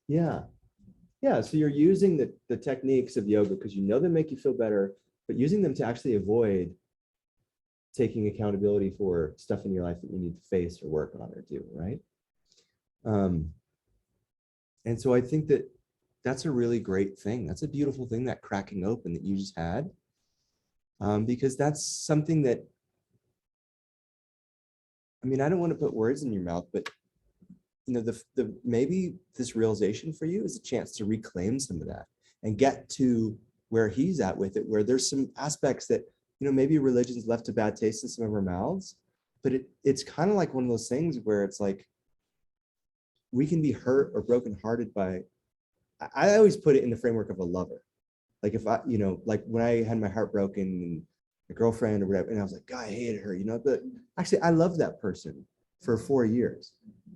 Yeah. Yeah. So you're using the techniques of yoga because you know they make you feel better, but using them to actually avoid taking accountability for stuff in your life that you need to face or work on or do, right? And so I think that that's a really great thing. That's a beautiful thing, that cracking open that you just had, because that's something that, I mean, I don't want to put words in your mouth, but you know, the maybe this realization for you is a chance to reclaim some of that and get to where he's at with it, where there's some aspects that, you know, maybe religion's left a bad taste in some of our mouths, but it's kind of like one of those things where it's like we can be hurt or brokenhearted by, I always put it in the framework of a lover. Like if I, you know, like when I had my heart broken and a girlfriend or whatever, and I was like, God, I hated her, you know, but actually I loved that person for 4 years.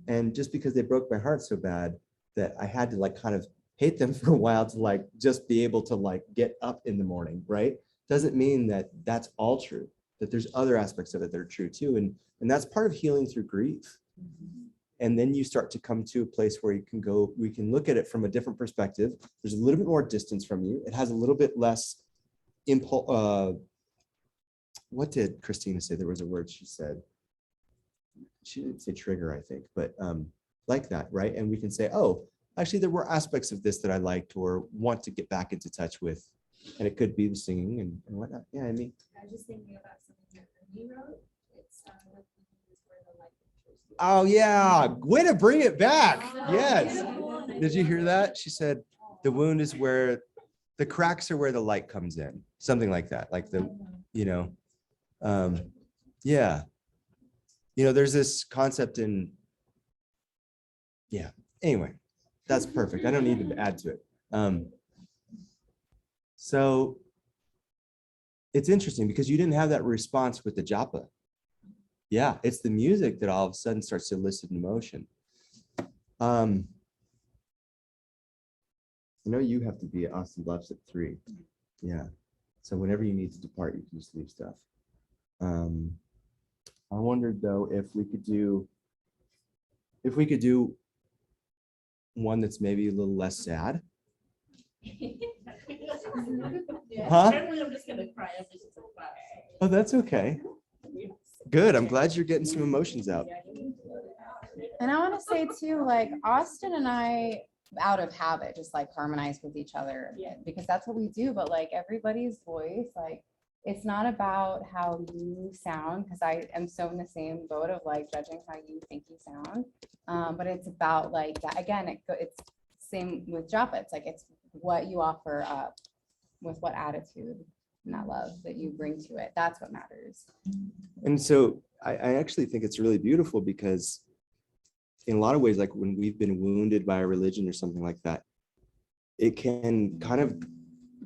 And just because they broke my heart so bad that I had to like kind of hate them for a while to like just be able to like get up in the morning, right? Doesn't mean that that's all true, that there's other aspects of it that are true too. And that's part of healing through grief. And then you start to come to a place where you can go, we can look at it from a different perspective. There's a little bit more distance from you. It has a little bit less impulse. What did Christina say? There was a word she said. She didn't say trigger, I think, but like that, right? And we can say, oh, actually there were aspects of this that I liked or want to get back into touch with. And it could be the singing and whatnot. Yeah, I mean. I was just thinking about something that Renee wrote. It's with where the light enters. Oh yeah, way to bring it back. Yes. Did you hear that? She said the wound is where the cracks are where the light comes in. Something like that. Like the, you know, yeah. You know, there's this concept in, yeah. Anyway, that's perfect. I don't need to add to it. So it's interesting because you didn't have that response with the japa. Yeah, it's the music that all of a sudden starts to elicit an emotion. I know you have to be at Austin Bluffs at 3. Yeah. So whenever you need to depart, you can just leave stuff. I wondered though if we could do one that's maybe a little less sad. Huh? I'm just gonna cry after she's so fast. Oh, that's okay. Good. I'm glad you're getting some emotions out. And I want to say too, like Austin and I, out of habit, just like harmonize with each other because that's what we do. But like everybody's voice, like it's not about how you sound, because I am so in the same boat of like judging how you think you sound. But it's about like that again. It's same with japa. It's like it's what you offer up with what attitude and that love that you bring to it. That's what matters. And so I actually think it's really beautiful because in a lot of ways, like when we've been wounded by a religion or something like that, it can kind of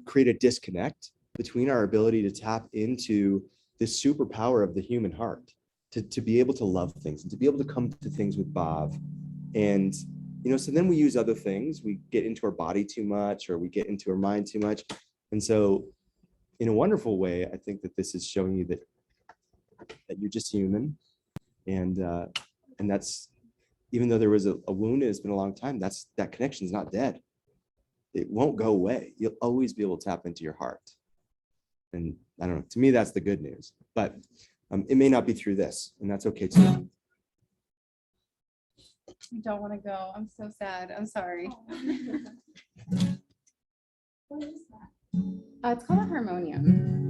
create a disconnect between our ability to tap into this superpower of the human heart, to be able to love things and to be able to come to things with Bhav. And, you know, so then we use other things. We get into our body too much, or we get into our mind too much. And so in a wonderful way, I think that this is showing you that you're just human. And that's, even though there was a wound and it's been a long time, that connection is not dead. It won't go away. You'll always be able to tap into your heart. And I don't know, to me, that's the good news, but it may not be through this, and that's okay too. I don't want to go. I'm so sad. I'm sorry. What is that? It's called a harmonium.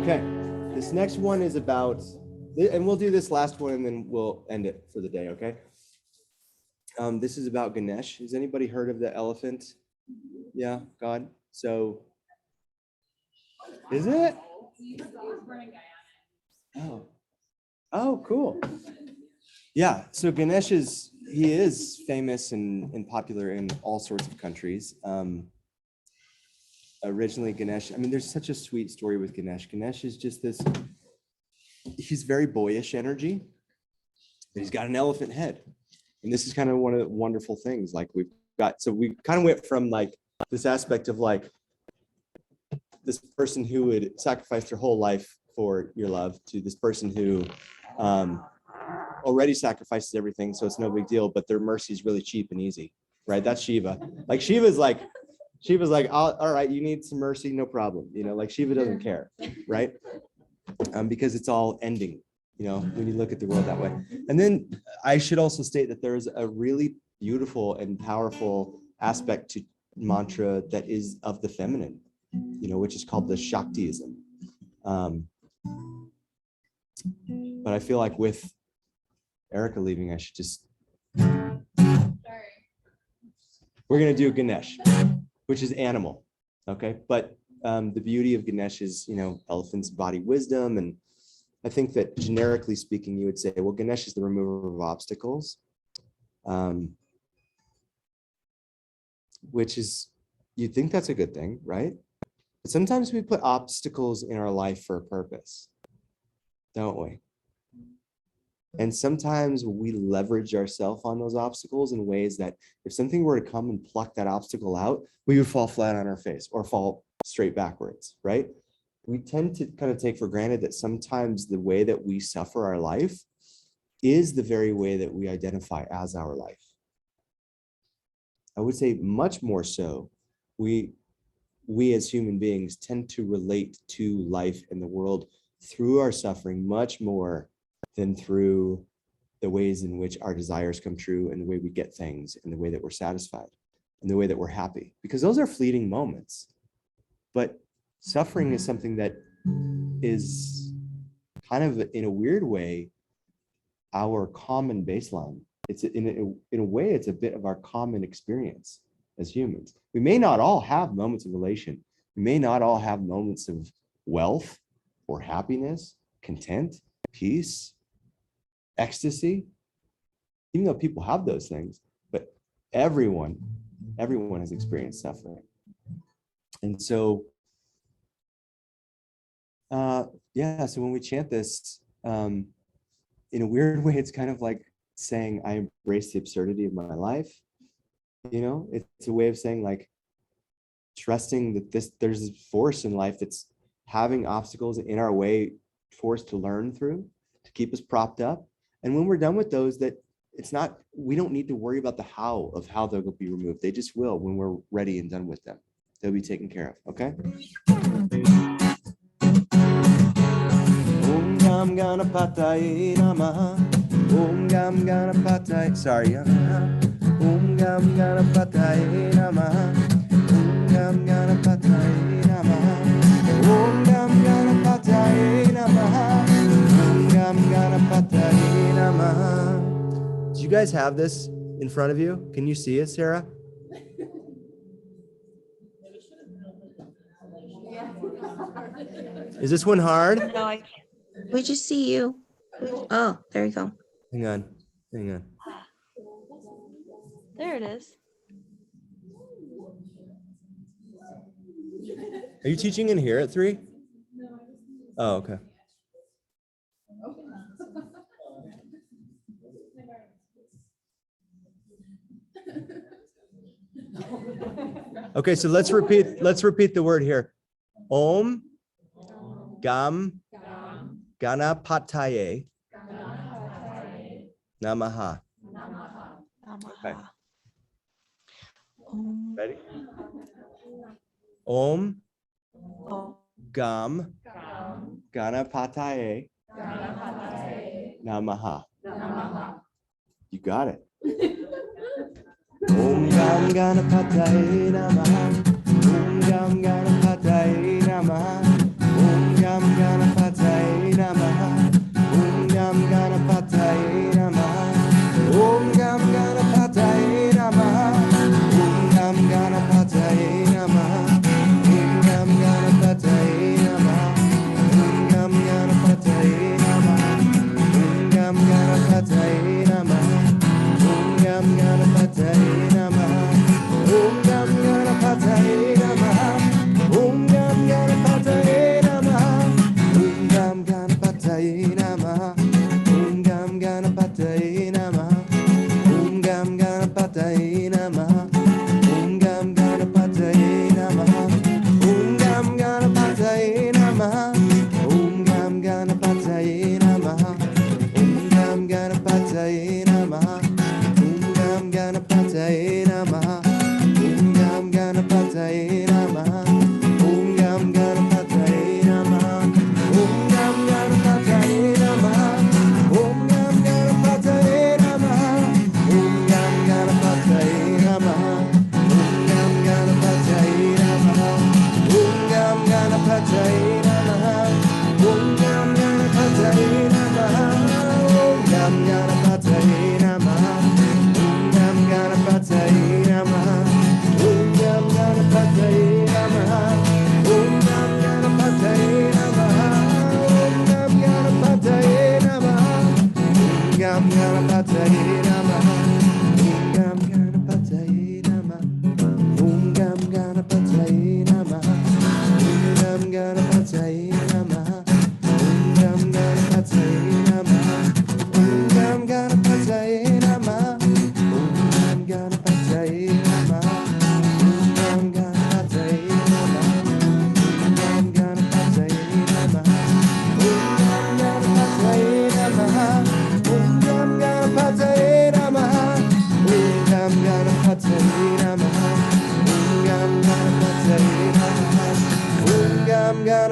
Okay, this next one is about, and we'll do this last one and then we'll end it for the day, okay? This is about Ganesh. Has anybody heard of the elephant? Yeah, God. So, is it? Oh, oh, cool. Yeah, so Ganesh he is famous and popular in all sorts of countries. Originally Ganesh, I mean, there's such a sweet story with Ganesh. Ganesh is just he's very boyish energy, but he's got an elephant head. And this is kind of one of the wonderful things. Like we kind of went from like this aspect of like this person who would sacrifice their whole life for your love to this person who already sacrifices everything, so it's no big deal, but their mercy is really cheap and easy, right? That's Shiva. Like Shiva's like, all right, you need some mercy, no problem. You know, like Shiva doesn't care, right? Because it's all ending, you know, when you look at the world that way. And then I should also state that there's a really beautiful and powerful aspect to mantra that is of the feminine, you know, which is called the Shaktiism. But I feel like with Erica leaving, I should just, we're gonna do Ganesh, which is animal, okay? But the beauty of Ganesh is, you know, elephants embody wisdom. And I think that generically speaking, you would say, well, Ganesh is the remover of obstacles, which is, you'd think that's a good thing, right? But sometimes we put obstacles in our life for a purpose, don't we? And sometimes we leverage ourselves on those obstacles in ways that if something were to come and pluck that obstacle out, we would fall flat on our face or fall straight backwards, right? We tend to kind of take for granted that sometimes the way that we suffer our life is the very way that we identify as our life. I would say much more so, we as human beings tend to relate to life in the world through our suffering much more than through the ways in which our desires come true and the way we get things and the way that we're satisfied and the way that we're happy, because those are fleeting moments. But suffering is something that is kind of, in a weird way, our common baseline. It's in a way, it's a bit of our common experience as humans. We may not all have moments of elation. We may not all have moments of wealth or happiness, content, peace, ecstasy, even though people have those things, but everyone has experienced suffering. And so, yeah, so when we chant this, in a weird way, it's kind of like saying, I embrace the absurdity of my life. You know, it's a way of saying like, trusting that there's a force in life that's having obstacles in our way for us to learn through, to keep us propped up. And when we're done with those, that we don't need to worry about the how of how they'll be removed. They just will when we're ready and done with them. They'll be taken care of, okay? Om Gam Ganapataye Namaha. Om Gam Ganapataye. Sorry. Om Gam Ganapataye Namaha. Om Gam Ganapataye Namaha. Om Gam Ganapataye Namaha. Om Gam Ganapataye Namaha. Do you guys have this in front of you? Can you see it, Sarah? Is this one hard? No, I can't. We just see you. Oh, there you go. Hang on. There it is. Are you teaching in here at 3? Oh, okay. Okay, so let's repeat the word here. Om Gam Ganapataye Namaha. Okay. Ready? Om Gam Ganapataye Namaha. You got it. Om Gam Ganapataye Namaha. Om Gam Ganapataye Namaha. Om Gam Ganapataye Namaha. Om Gam Ganapataye Namaha. Om Gam Ganapataye Namaha. Om Gam Ganapataye Namaha. Om Gam Ganapataye Namaha. Om Gam Ganapataye Namaha. Om Gam Ganapataye Namaha.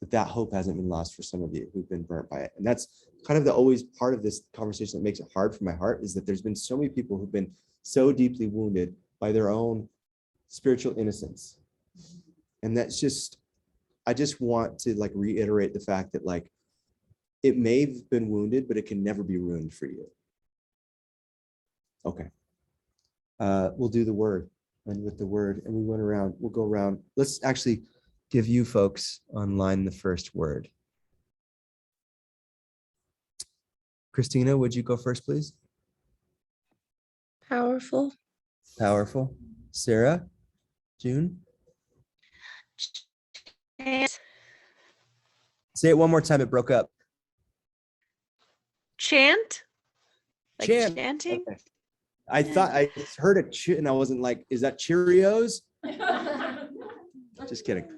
that hope hasn't been lost for some of you who've been burnt by it. And that's kind of the always part of this conversation that makes it hard for my heart, is that there's been so many people who've been so deeply wounded by their own spiritual innocence. And that's just, I just want to like reiterate the fact that like, it may have been wounded, but it can never be ruined for you. Okay. We'll do the word, and with the word, and we'll go around. Let's actually give you folks online the first word. Christina, would you go first, please? Powerful. Powerful. Sarah, June. Say it one more time, it broke up. Chant? Like Chant. chanting? Okay. I thought I heard a and I wasn't like, is that Cheerios? Just kidding.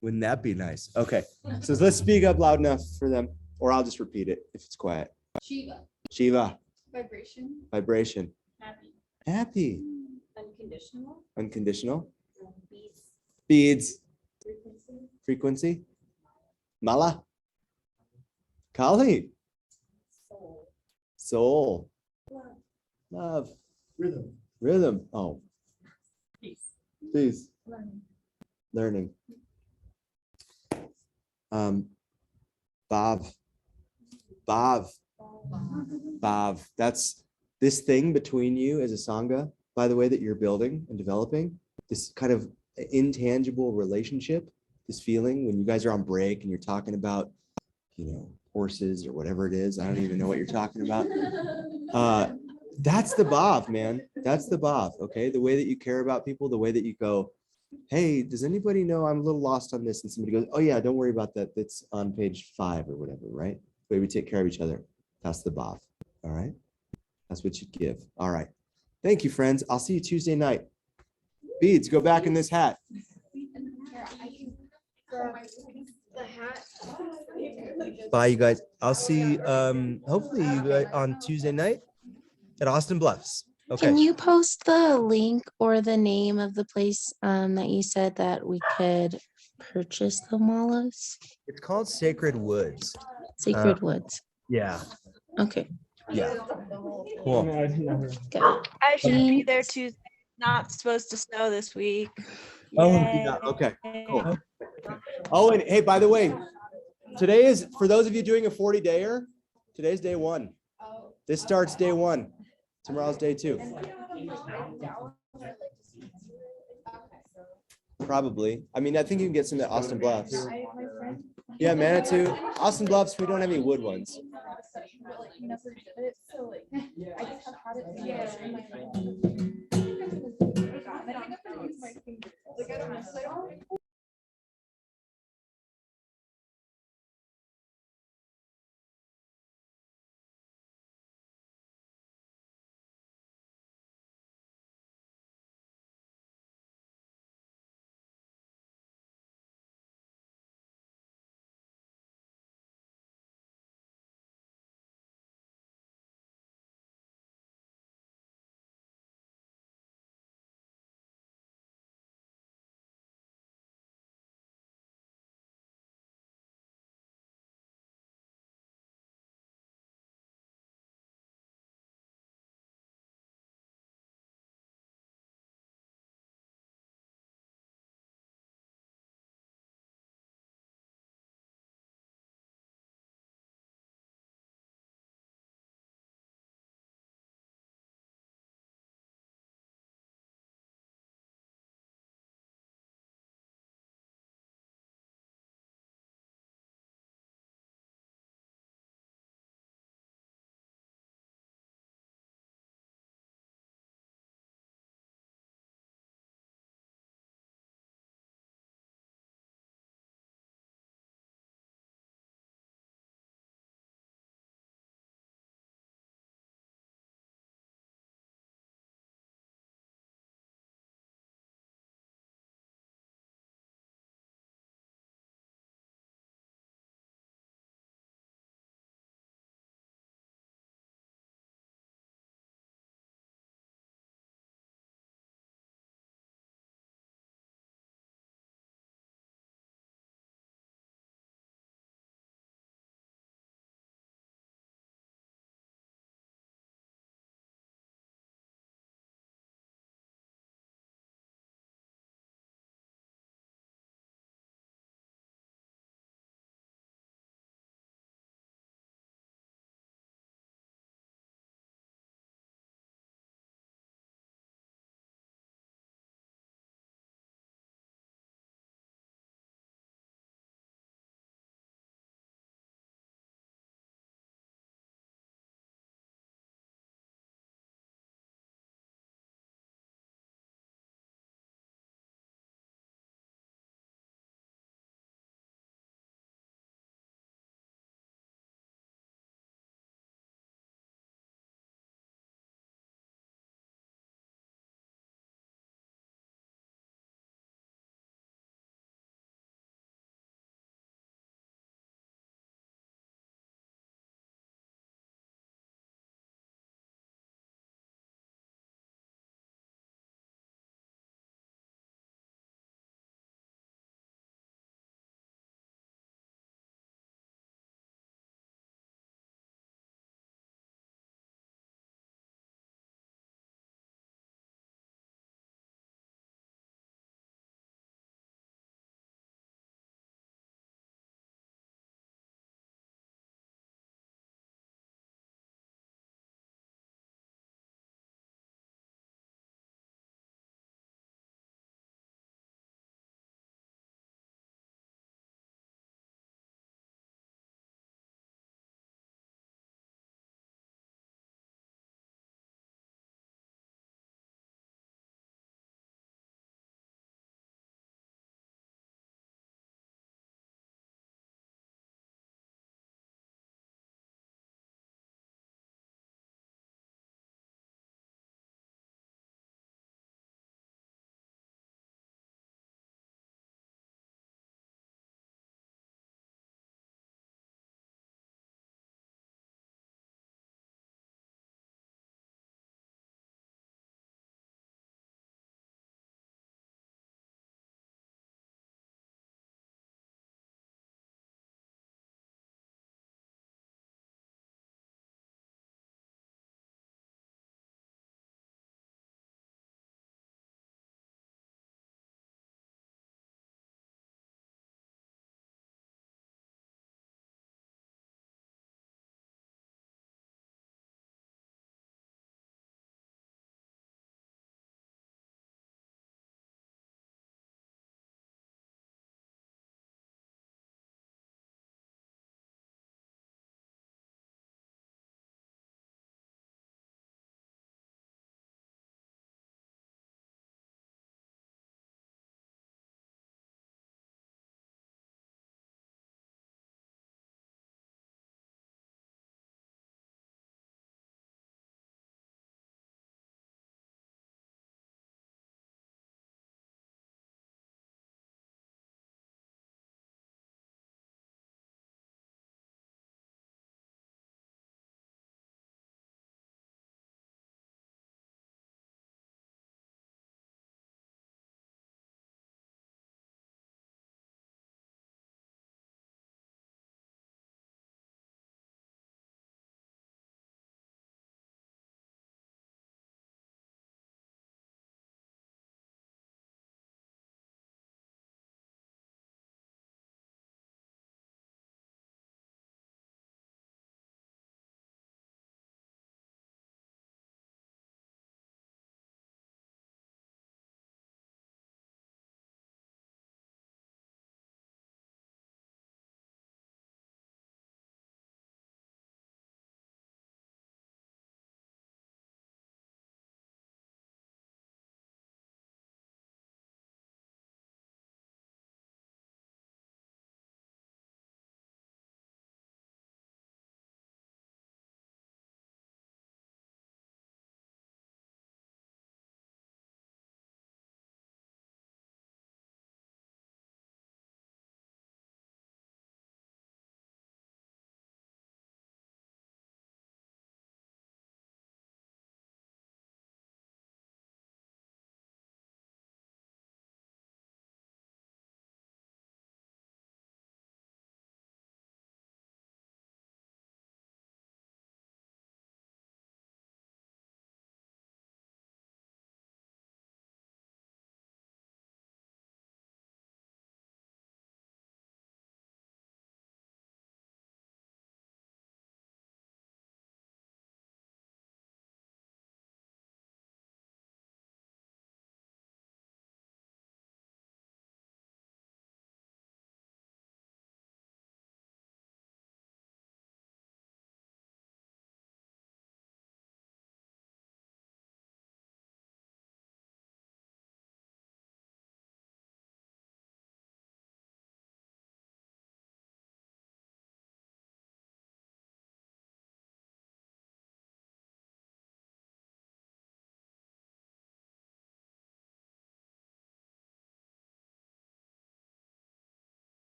Wouldn't that be nice? Okay, so let's speak up loud enough for them, or I'll just repeat it if it's quiet. Shiva. Shiva. Vibration. Vibration. Happy. Happy. Unconditional. Unconditional. Beads. Beads. Frequency. Frequency. Mala. Kali. Soul. Soul. Love. Love. Rhythm. Rhythm. Oh. Peace. Peace. Learning. Learning. Bhav. Bhav. Bhav. That's this thing between you as a Sangha, by the way, that you're building and developing, this kind of intangible relationship, this feeling when you guys are on break and you're talking about, you know, horses or whatever it is. I don't even know what you're talking about. That's the Bhav, man. That's the Bhav, okay? The way that you care about people, the way that you go, hey, does anybody know I'm a little lost on this? And somebody goes, oh yeah, don't worry about that. That's on page 5 or whatever, right? The way we take care of each other. That's the Bhav, all right? That's what you give. All right. Thank you, friends. I'll see you Tuesday night. Beads, go back in this hat. Bye, you guys. I'll see hopefully you guys on Tuesday night at Austin Bluffs. Okay. Can you post the link or the name of the place that you said that we could purchase the malas? It's called Sacred Woods. Sacred Woods. Yeah. Okay. Yeah. Cool. I should be there Tuesday. Not supposed to snow this week. Oh, yeah. Okay. Cool. Oh, and hey, by the way, today is, for those of you doing a 40-dayer, today's day 1. This starts day 1. Tomorrow's day 2. Probably. I mean, I think you can get some at Austin Bluffs. Yeah, Manitou. Austin Bluffs, we don't have any wood ones.